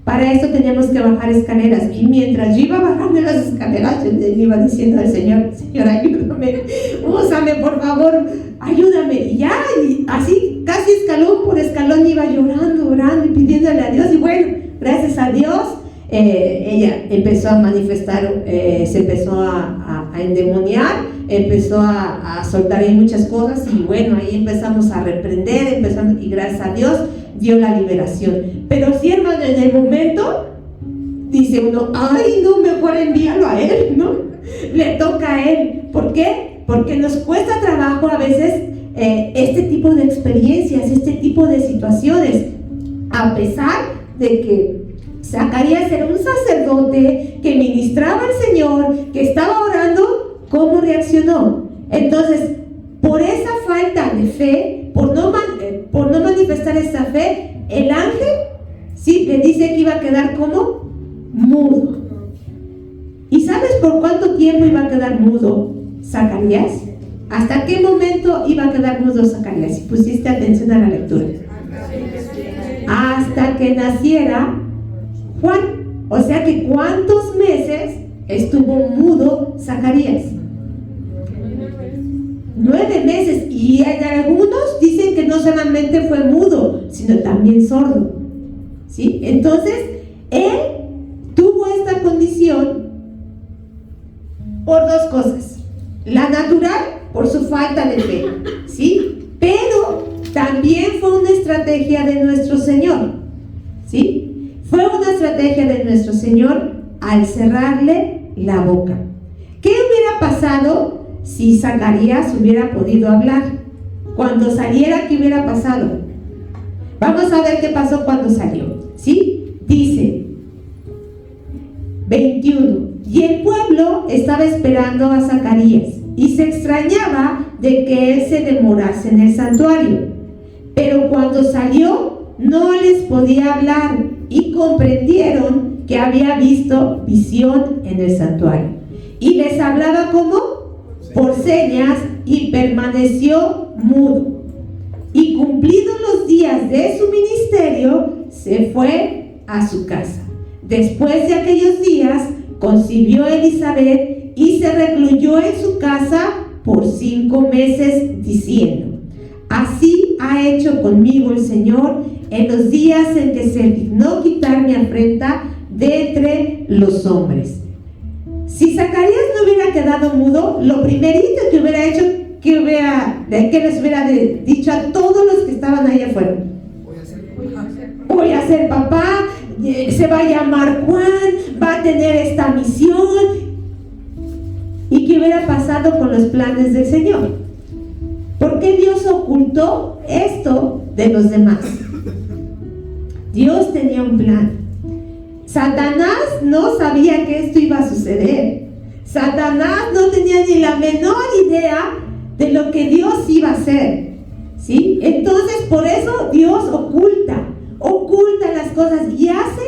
Para eso teníamos que bajar escaleras. Y mientras yo iba bajando las escaleras, yo le iba diciendo al Señor, Señor, ayúdame, úsame, por favor, ayúdame. Y ya, y así, casi escalón por escalón, iba llorando, orando y pidiéndole a Dios. Y bueno, gracias a Dios, ella empezó a manifestar, se empezó a endemoniar, empezó a soltar ahí muchas cosas. Y bueno, ahí empezamos a reprender, y gracias a Dios dio la liberación. Pero sí, hermano, en el momento dice uno, ay no, mejor envíalo a él, ¿no? Le toca a él. ¿Por qué? Porque nos cuesta trabajo a veces este tipo de experiencias, este tipo de situaciones, a pesar de que Zacarías era un sacerdote que ministraba al Señor, que estaba orando. ¿Cómo reaccionó? Entonces, por esa falta de fe, por no manifestar esa fe, el ángel sí le dice que iba a quedar como mudo. ¿Y sabes por cuánto tiempo iba a quedar mudo Zacarías? ¿Hasta qué momento iba a quedar mudo Zacarías? Si pusiste atención a la lectura. Hasta que naciera Juan. O sea que ¿cuántos meses estuvo mudo Zacarías? 9 meses. Y en algunos dicen que no solamente fue mudo, sino también sordo, ¿sí? Entonces él tuvo esta condición por 2 cosas: la natural, por su falta de fe, ¿sí? Pero también fue una estrategia de nuestro Señor, ¿sí? Fue una estrategia de nuestro Señor al cerrarle la boca. ¿Qué hubiera pasado si Zacarías hubiera podido hablar. Cuando saliera, ¿qué hubiera pasado? Vamos a ver qué pasó cuando salió, ¿sí? Dice 21: y el pueblo estaba esperando a Zacarías y se extrañaba de que él se demorase en el santuario. Pero cuando salió, no les podía hablar y comprendieron que había visto visión en el santuario. Y les hablaba ¿cómo? Por señas, y permaneció mudo. Y cumplidos los días de su ministerio, se fue a su casa. Después de aquellos días, concibió Elizabeth y se recluyó en su casa por 5 meses, diciendo: así ha hecho conmigo el Señor en los días en que se dignó quitar mi afrenta de entre los hombres. Si Zacarías no hubiera quedado mudo, lo primerito que hubiera hecho, que les hubiera dicho a todos los que estaban ahí afuera: voy a ser papá, se va a llamar Juan, va a tener esta misión. ¿Y qué hubiera pasado con los planes del Señor? ¿Por qué Dios ocultó esto de los demás? Dios tenía un plan. Satanás no sabía que esto iba a suceder. Satanás no tenía ni la menor idea de lo que Dios iba a hacer, ¿sí? Entonces, por eso Dios oculta las cosas y hace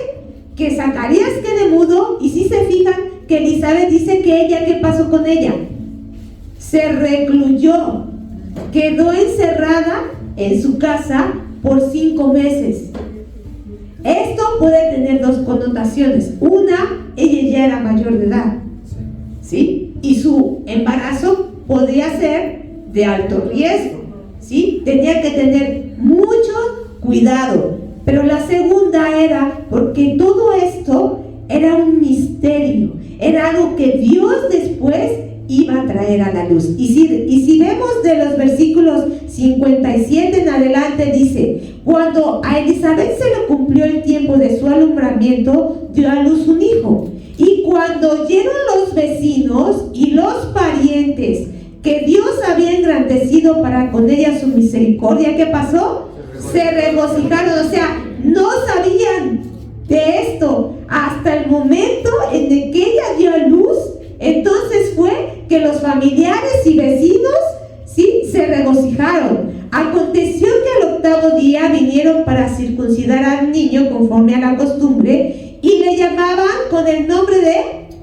que Zacarías quede mudo. Y si se fijan que Elizabeth dice que ella, ¿qué pasó con ella? Se recluyó, quedó encerrada en su casa por 5 meses. Esto puede tener 2 connotaciones. Una, ella ya era mayor de edad, ¿sí? Y su embarazo podría ser de alto riesgo, ¿sí? Tenía que tener mucho cuidado. Pero la segunda era porque todo esto era un misterio, era algo que Dios después iba a traer a la luz. Y si vemos de los versículos 57 en adelante, dice: cuando a Elizabeth se le cumplió el tiempo de su alumbramiento, dio a luz un hijo. Y cuando oyeron los vecinos y los parientes que Dios había engrandecido para con ella su misericordia, ¿qué pasó? Se regocijaron. O sea, no sabían de esto hasta el momento en el que ella dio a luz. Entonces fue que los familiares y vecinos, sí, se regocijaron. Aconteció que al 8º día vinieron para circuncidar al niño conforme a la costumbre, y le llamaban con el nombre de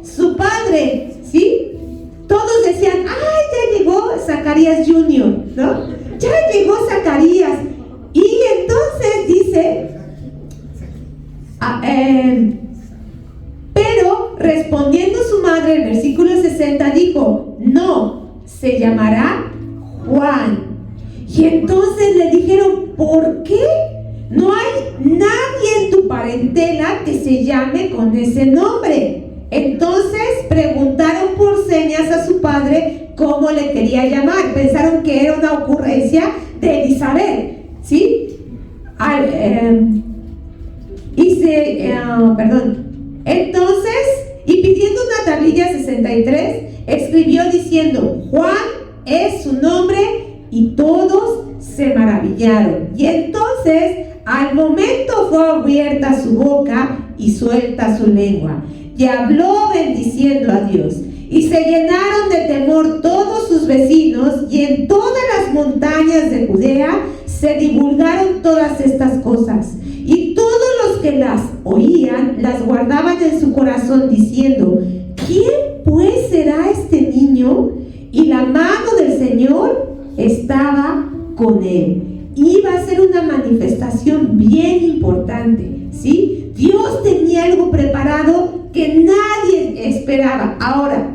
su padre, ¿sí? Todos decían: ¡ay, ya llegó Zacarías Jr.! ¿no? ¡Ya llegó Zacarías! Y entonces dice: pero respondiendo su madre, el versículo 60 dijo: no, se llamará Juan. Y entonces le dijeron: ¿por qué? No hay nadie en tu parentela que se llame con ese nombre. Entonces preguntaron por señas a su padre cómo le quería llamar. Pensaron que era una ocurrencia de Elizabeth, ¿sí? Entonces, y pidiendo una tablilla 63, escribió diciendo: Juan es su nombre, y todos se maravillaron. Y entonces, al momento fue abierta su boca y suelta su lengua, y habló bendiciendo a Dios. Y se llenaron de temor todos sus vecinos, y en todas las montañas de Judea se divulgaron todas estas cosas. Y todos los que las oían las guardaban en su corazón, diciendo: ¿quién pues será este niño? Y la mano del Señor estaba con él. Iba a ser una manifestación bien importante, ¿sí? Dios tenía algo preparado que nadie esperaba. Ahora,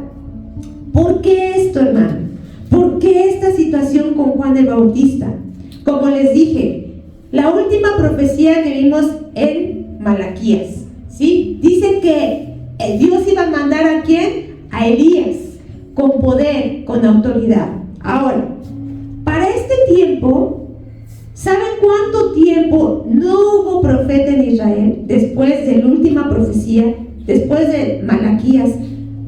¿por qué esto, hermano? ¿Por qué esta situación con Juan el Bautista? Como les dije, la última profecía que vimos en Malaquías, ¿sí? Dice que Dios iba a mandar ¿a quién? A Elías, con poder, con autoridad. Ahora, para este tiempo, ¿saben cuánto tiempo no hubo profeta en Israel? Después de la última profecía, después de Malaquías,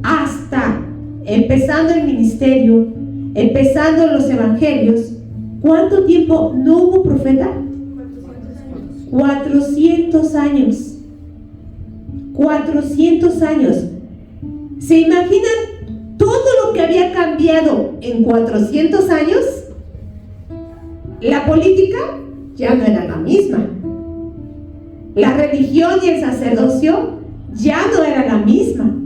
hasta empezando el ministerio, empezando los evangelios, ¿cuánto tiempo no hubo profeta? 400 años. 400 años. ¿Se imaginan todo lo que había cambiado en 400 años? La política ya no era la misma. La religión y el sacerdocio ya no era la misma.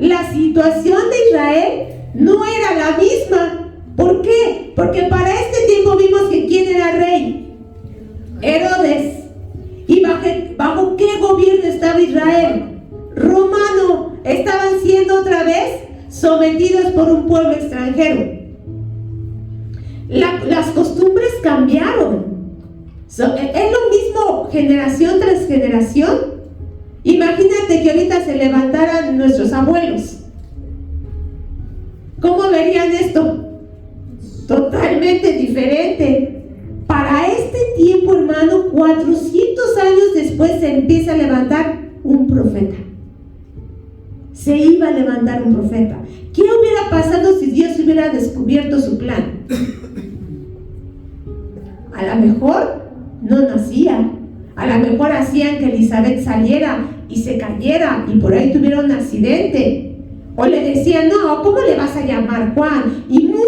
La situación de Israel no era la misma. ¿Por qué? Porque para este tiempo vimos que ¿quién era rey? Herodes. ¿Y bajo qué gobierno estaba Israel? Romano. Estaban siendo otra vez sometidos por un pueblo extranjero. Las costumbres cambiaron. Es lo mismo generación tras generación. Imagínate que ahorita se levantaran nuestros abuelos. ¿Cómo verían esto? Totalmente diferente. Para este tiempo, hermano, 400 años después se empieza a levantar un profeta. Se iba a levantar un profeta. ¿Qué hubiera pasado si Dios hubiera descubierto su plan? A lo mejor no nacía. A lo mejor hacían que Elizabeth saliera y se cayera y por ahí tuviera un accidente. O le decían, no, ¿cómo le vas a llamar Juan? Y muchas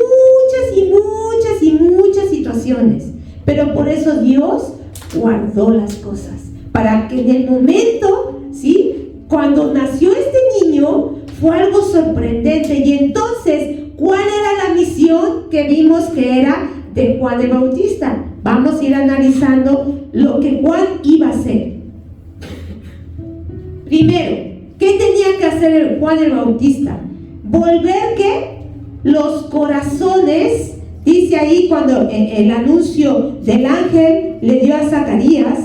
situaciones. Pero por eso Dios guardó las cosas. Para que en el momento, ¿sí?, cuando nació este niño, fue algo sorprendente. Y entonces, ¿cuál era la misión que vimos que era de Juan el Bautista? Vamos a ir analizando lo que Juan iba a hacer. Primero, ¿qué tenía que hacer Juan el Bautista? Volver que los corazones, dice ahí cuando el anuncio del ángel le dio a Zacarías,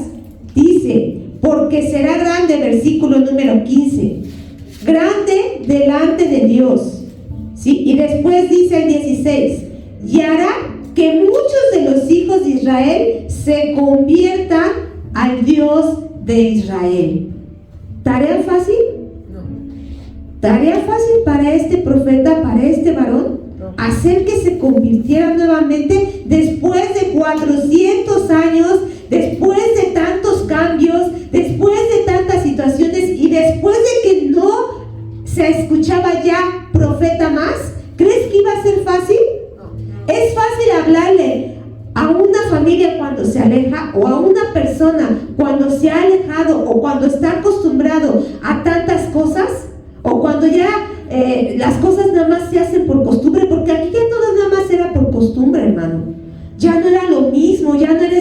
dice, porque será grande, versículo número 15, grande delante de Dios, ¿sí? Y después dice el 16, y hará que muchos de los hijos de Israel se conviertan al Dios de Israel. ¿Tarea fácil? No. ¿Tarea fácil para este profeta, para este varón? No. Hacer que se convirtiera nuevamente después de 400 años, después de tantos cambios, después de tantas situaciones y después de que no se escuchaba ya profeta más. ¿Crees que iba a ser fácil? No. Es fácil hablarle a una familia cuando se aleja, o a una persona cuando se ha alejado, o cuando está acostumbrado a tantas cosas, o cuando ya las cosas nada más se hacen por costumbre, porque aquí ya todo nada más era por costumbre, hermano. Ya no era lo mismo, ya no era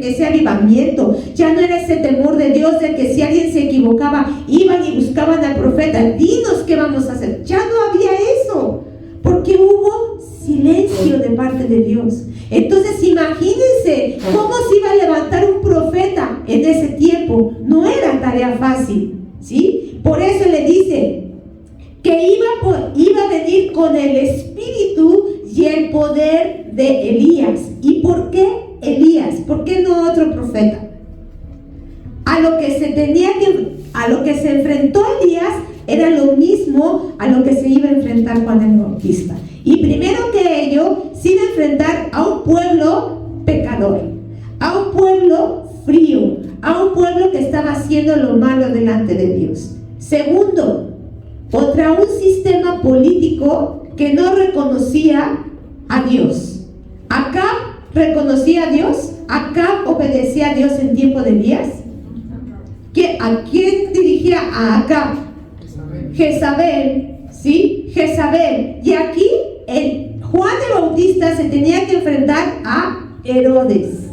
ese avivamiento, ya no era ese temor de Dios de que si alguien se equivocaba, iban y buscaban al profeta, dinos qué vamos a hacer. Ya no había eso, porque hubo silencio de parte de Dios. Entonces imagínense cómo se iba a levantar un profeta en ese tiempo. No era tarea fácil, ¿sí? Por eso le dice que iba a venir con el espíritu y el poder de Elías. ¿Y por qué Elías? ¿Por qué no otro profeta? A lo que se enfrentó Elías era lo mismo a lo que se iba a enfrentar Juan el Bautista. Y primero que ello, se iba a enfrentar a un pueblo pecador, a un pueblo frío, a un pueblo que estaba haciendo lo malo delante de Dios. Segundo, contra un sistema político que no reconocía a Dios. Acab reconocía a Dios, Acab obedecía a Dios en tiempo de Elías. ¿A quién dirigía a Acab? Jezabel, ¿sí? Jezabel. Y aquí Juan el Bautista se tenía que enfrentar a Herodes.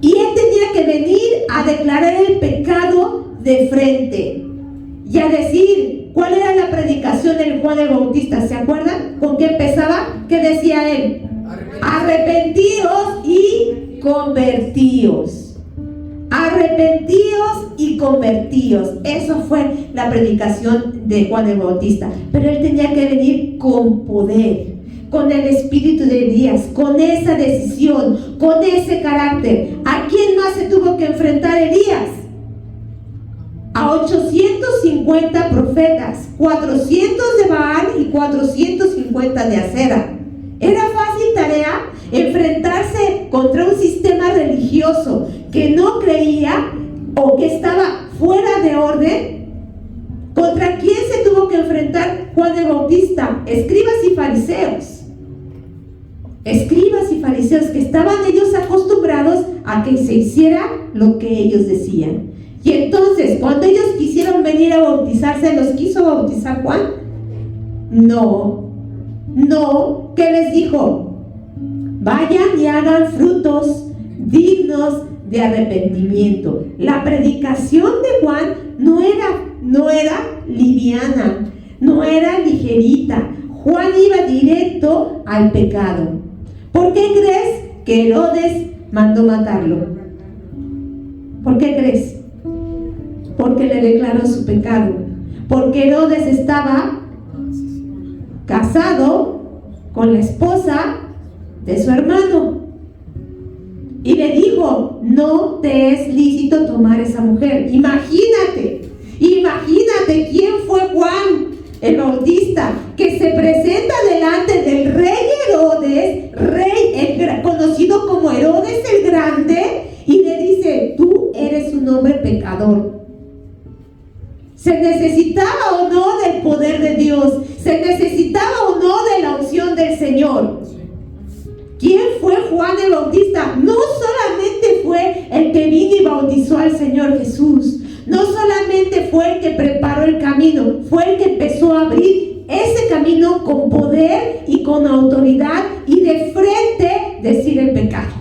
Y él tenía que venir a declarar el pecado de frente y a decir cuál era la predicación del Juan el Bautista. ¿Se acuerdan? ¿Con qué empezaba? ¿Qué decía él? Arrepentíos y convertíos. Arrepentíos y convertíos. Eso fue la predicación de Juan el Bautista. Pero él tenía que venir con poder, con el espíritu de Elías, con esa decisión, con ese carácter. ¿A quién más se tuvo que enfrentar Elías? A 850 profetas, 400 de Baal y 450 de acera. Era fácil tarea enfrentarse contra un sistema religioso que no creía o que estaba fuera de orden. ¿Contra quién se tuvo que enfrentar Juan el Bautista? Escribas y fariseos. Escribas y fariseos que estaban ellos acostumbrados a que se hiciera lo que ellos decían. Y entonces, cuando ellos quisieron venir a bautizarse, ¿los quiso bautizar Juan? No. ¿Qué les dijo? Vayan y hagan frutos dignos de arrepentimiento. La predicación de Juan no era liviana, no era ligerita. Juan iba directo al pecado. ¿Por qué crees que Herodes mandó matarlo? ¿Por qué crees? Porque le declaró su pecado. Porque Herodes estaba casado con la esposa de su hermano y le dijo: no te es lícito tomar esa mujer. Imagínate quién fue Juan el Bautista, que se presenta delante del rey Herodes, conocido como Herodes el Grande, y le dice: tú eres un hombre pecador. ¿Se necesitaba o no del poder de Dios? ¿Se necesitaba o no de la unción del Señor? ¿Quién fue Juan el Bautista? No solamente fue el que vino y bautizó al Señor Jesús. No solamente fue el que preparó el camino, fue el que empezó a abrir ese camino con poder y con autoridad y de frente decir el pecado.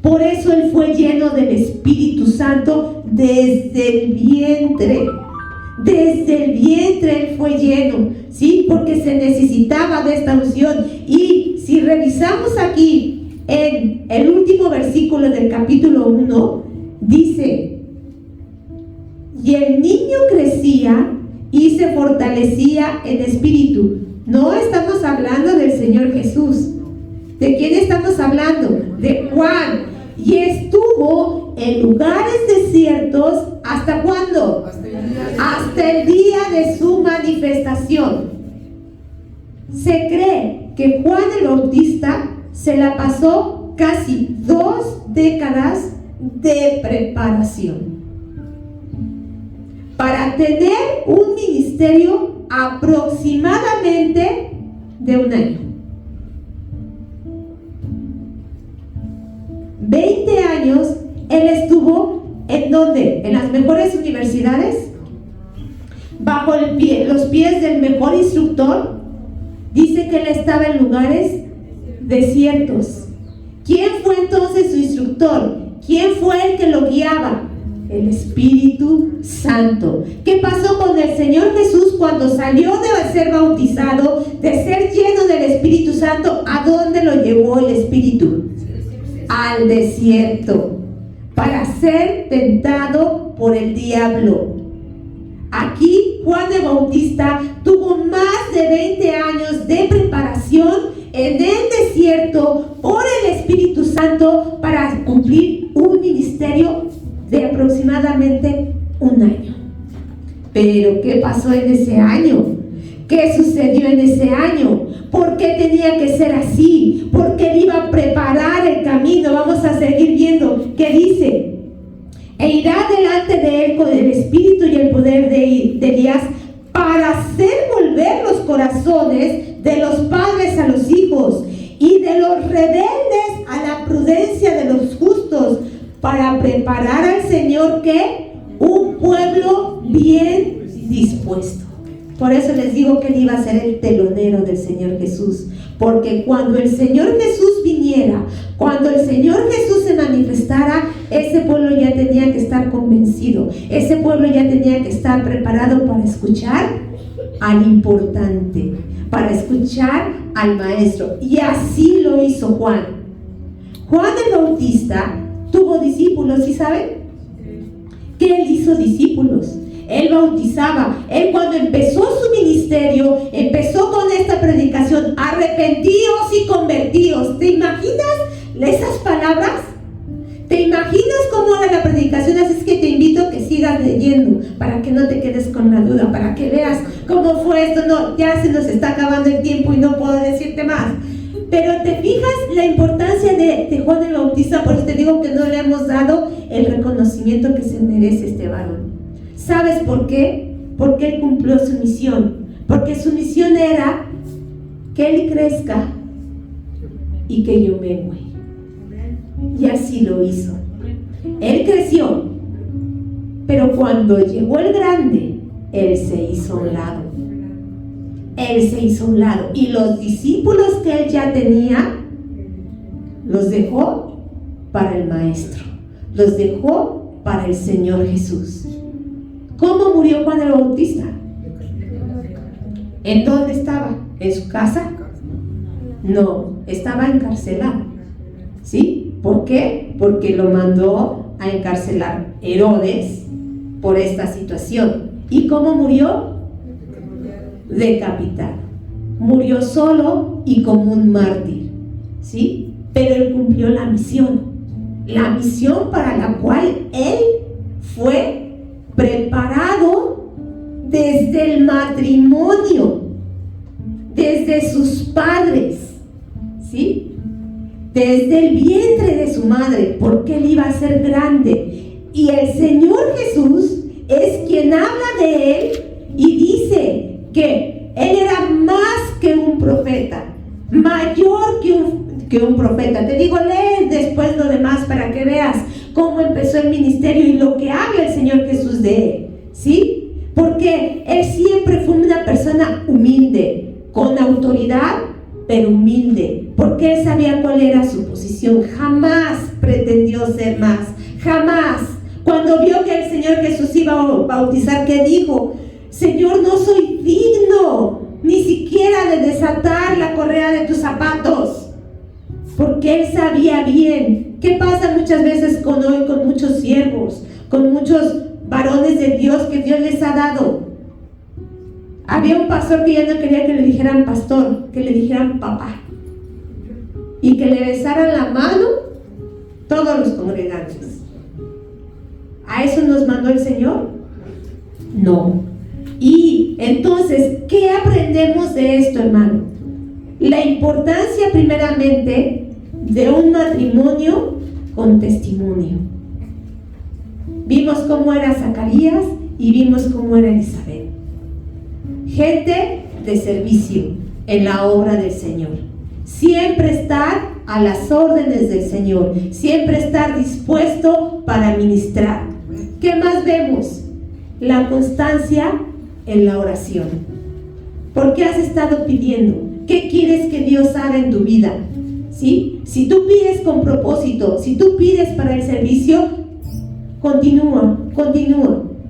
Por eso él fue lleno del Espíritu Santo desde el vientre. Desde el vientre él fue lleno, ¿sí? Porque se necesitaba de esta unción. Y si revisamos aquí en el último versículo del capítulo 1, dice: y el niño crecía y se fortalecía en espíritu. No estamos hablando del Señor Jesús. ¿De quién estamos hablando? De Juan. Y estuvo en lugares desiertos, ¿hasta cuándo? Hasta el día de su manifestación. Se cree que Juan el Bautista se la pasó casi 2 décadas de preparación para tener un ministerio aproximadamente de 1 año. 20 años él estuvo ¿en dónde? En las mejores universidades, bajo los pies del mejor instructor. Dice que él estaba en lugares desiertos. ¿Quién fue entonces su instructor? ¿Quién fue el que lo guiaba? El Espíritu Santo. ¿Qué pasó con el Señor Jesús cuando salió de ser bautizado, de ser lleno del Espíritu Santo? ¿A dónde lo llevó el Espíritu? Al desierto, para ser tentado por el diablo. Aquí Juan el Bautista tuvo más de 20 años de preparación en el desierto por el Espíritu Santo para cumplir un ministerio de aproximadamente 1 año. Pero ¿qué pasó en ese año? ¿Qué sucedió en ese año? ¿Por qué tenía que ser así? Porque él iba a preparar el camino. Vamos a seguir viendo qué dice: e irá delante de él con el espíritu y el poder de Elías, para hacer volver los corazones de los padres a los hijos y de los rebeldes a la prudencia de los justos, para preparar al Señor, ¿qué? Un pueblo bien dispuesto. Por eso les digo que él iba a ser el telonero del Señor Jesús, porque cuando el Señor Jesús viniera, cuando el Señor Jesús se manifestara, ese pueblo ya tenía que estar convencido, ese pueblo ya tenía que estar preparado para escuchar al importante, para escuchar al maestro. Y así lo hizo Juan. Juan el Bautista tuvo discípulos, ¿sí saben? Que él hizo discípulos. Él bautizaba. Él, cuando empezó su ministerio, empezó con esta predicación: arrepentíos y convertíos. ¿Te imaginas esas palabras? ¿Te imaginas cómo era la predicación? Así es que te invito a que sigas sigas leyendo, para que no te quedes con la duda, para que veas cómo fue esto. No, ya se nos está acabando el tiempo y no puedo decirte más. Pero te fijas la importancia de Juan el Bautista. Por eso te digo que no le hemos dado el reconocimiento que se merece este varón. ¿Sabes por qué? Porque él cumplió su misión. Porque su misión era que él crezca y que yo mengue. Y así lo hizo. Él creció, pero cuando llegó el grande, él se hizo a un lado. Él se hizo a un lado. Y los discípulos que él ya tenía, los dejó para el Maestro. Los dejó para el Señor Jesús. ¿Cómo murió Juan el Bautista? ¿En dónde estaba? ¿En su casa? No, estaba encarcelado. ¿Sí? ¿Por qué? Porque lo mandó a encarcelar Herodes por esta situación. ¿Y cómo murió? Decapitado. Murió solo y como un mártir. ¿Sí? Pero él cumplió la misión para la cual él fue preparado desde el matrimonio, desde sus padres, ¿sí? Desde el vientre de su madre, porque él iba a ser grande. Y el Señor Jesús es quien habla de él y dice que él era más que un profeta, mayor que un profeta. Te digo, lee después lo demás para que veas cómo empezó el ministerio y lo que habla el Señor Jesús de él, ¿sí? Porque él siempre fue una persona humilde, con autoridad, pero humilde, porque él sabía cuál era su posición. Jamás pretendió ser más, jamás. Cuando vio que el Señor Jesús iba a bautizar, ¿qué dijo? Señor, no soy digno ni siquiera de desatar la correa de tus zapatos, porque él sabía bien. ¿Qué pasa muchas veces con muchos siervos, con muchos varones de Dios que Dios les ha dado? Había un pastor que ya no quería que le dijeran pastor, que le dijeran papá, y que le besaran la mano todos los congregantes. ¿A eso nos mandó el Señor? No. Y entonces, ¿qué aprendemos de esto, hermano? La importancia primeramente de un matrimonio con testimonio. Vimos cómo era Zacarías y vimos cómo era Elizabeth. Gente de servicio en la obra del Señor. Siempre estar a las órdenes del Señor. Siempre estar dispuesto para ministrar. ¿Qué más vemos? La constancia en la oración. ¿Por qué has estado pidiendo? ¿Qué quieres que Dios haga en tu vida? ¿Sí? Si tú pides con propósito, si tú pides para el servicio, continúa,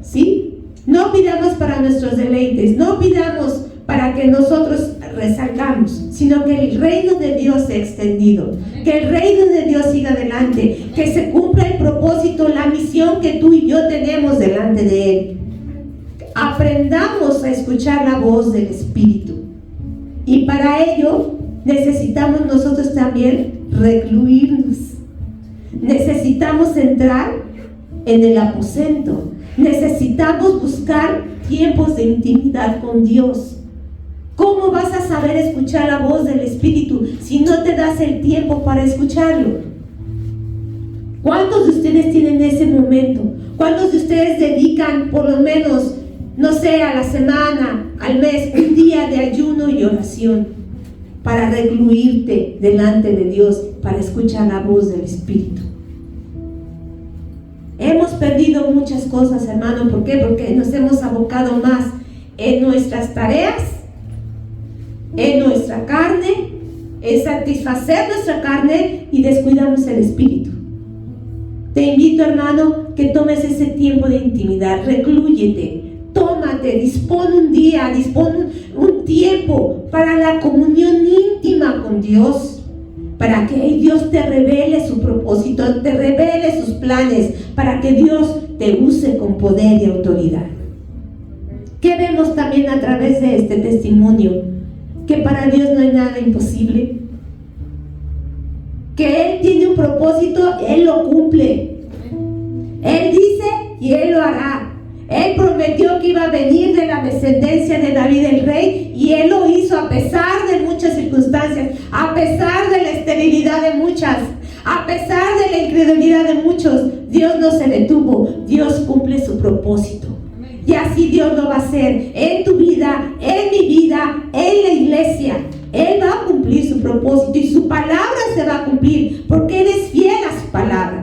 ¿sí? No pidamos para nuestros deleites, no pidamos para que nosotros resaltamos, sino que el reino de Dios sea extendido, que el reino de Dios siga adelante, que se cumpla el propósito, la misión que tú y yo tenemos delante de Él. Aprendamos a escuchar la voz del Espíritu, y para ello necesitamos nosotros también recluirnos. Necesitamos entrar en el aposento. Necesitamos buscar tiempos de intimidad con Dios. ¿Cómo vas a saber escuchar la voz del Espíritu si no te das el tiempo para escucharlo? ¿Cuántos de ustedes tienen ese momento? ¿Cuántos de ustedes dedican por lo menos, no sé, a la semana, al mes, un día de ayuno y oración para recluirte delante de Dios, para escuchar la voz del Espíritu? Hemos perdido muchas cosas, hermano. ¿Por qué? Porque nos hemos abocado más en nuestras tareas, en nuestra carne, en satisfacer nuestra carne, y descuidamos el Espíritu. Te invito, hermano, que tomes ese tiempo de intimidad. Reclúyete, tómate, dispón un día, dispón un tiempo para la comunión íntima con Dios, para que Dios te revele su propósito, te revele sus planes, para que Dios te use con poder y autoridad. ¿Qué vemos también a través de este testimonio? Que para Dios no hay nada imposible, que Él tiene un propósito, Él lo cumple. Él dice y Él lo hará. Él prometió que iba a venir de la descendencia de David el rey, y Él lo hizo a pesar de muchas circunstancias, a pesar de la esterilidad de muchas, a pesar de la incredulidad de muchos. Dios no se detuvo. Dios cumple su propósito. Y así Dios lo va a hacer en tu vida, en mi vida, en la iglesia. Él va a cumplir su propósito y su palabra se va a cumplir porque Él es fiel a su palabra.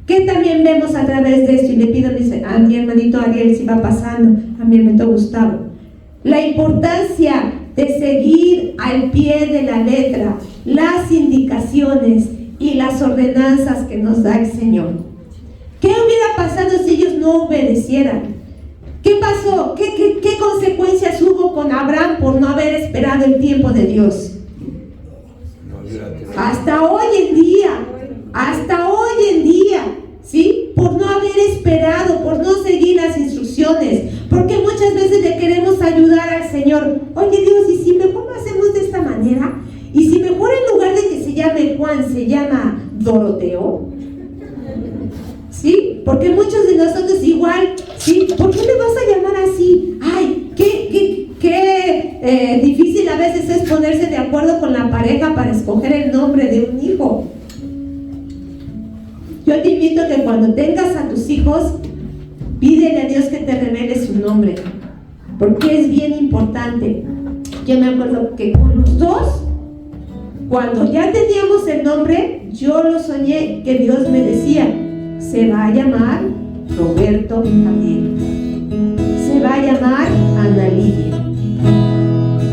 Que también vemos a través de esto, y le pido a mi hermanito Ariel si va pasando, a mi hermanito Gustavo, la importancia de seguir al pie de la letra las indicaciones y las ordenanzas que nos da el Señor. ¿Qué hubiera pasado si ellos no obedecieran? ¿Qué pasó? ¿Qué consecuencias hubo con Abraham por no haber esperado el tiempo de Dios? Hasta hoy en día, ¿sí? Por no haber esperado, por no seguir las instrucciones, porque muchas veces le queremos ayudar al Señor. Oye Dios, ¿y si mejor lo hacemos de esta manera? ¿Y si mejor en lugar de que se llame Juan, se llama Doroteo? ¿Sí? Porque muchos de nosotros igual, ¿sí? ¿Por qué le vas a llamar así? Ay, qué difícil a veces es ponerse de acuerdo con la pareja para escoger el nombre de un hijo. Yo te invito a que cuando tengas a tus hijos, pídele a Dios que te revele su nombre, porque es bien importante. Yo me acuerdo que con los dos, cuando ya teníamos el nombre, yo lo soñé que Dios me decía: se va a llamar Roberto Daniel, se va a llamar Ana Lidia.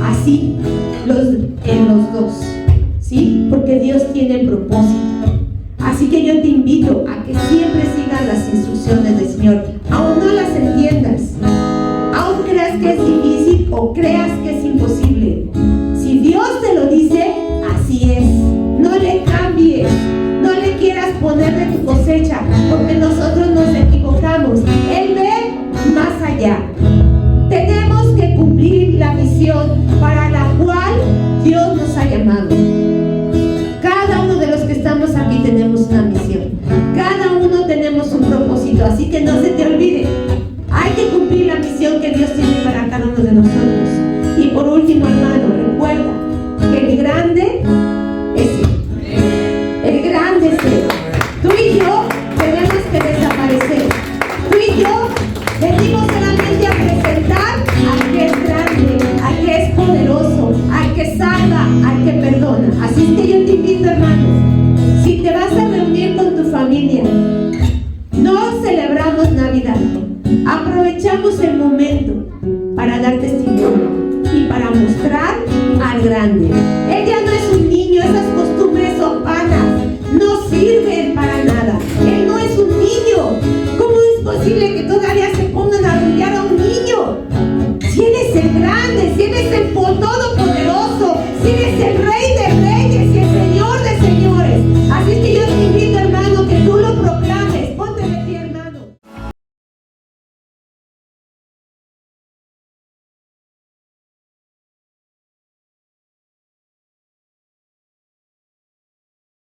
Así, en los dos, ¿sí? Porque Dios tiene propósito. Así que yo te invito a que siempre sigas las instrucciones del Señor, aún no las entiendas, aún creas que es difícil o creas que es imposible. Si Dios te lo dice, así es. No le cambies, no le quieras poner de tu cosecha, porque nosotros nos equivocamos. Él ve más allá. Tenemos que cumplir la misión para la cual Dios nos ha llamado. Cada uno de los que estamos aquí tenemos una misión. Cada uno tenemos un propósito, así que no se te olvide. Hay que cumplir la misión que Dios tiene para cada uno de nosotros. Y por último, hermano, recuerda que el grande es Él. El grande es Él. Tú y yo tenemos que desaparecer. Tú y yo venimos solamente a presentar al que es grande, al que es poderoso, al que salva, al que perdona. Así es que yo te invito, hermanos, si te vas a reunir con tu familia, no celebramos Navidad, aprovechamos el momento para dar testimonio y para mostrar al grande.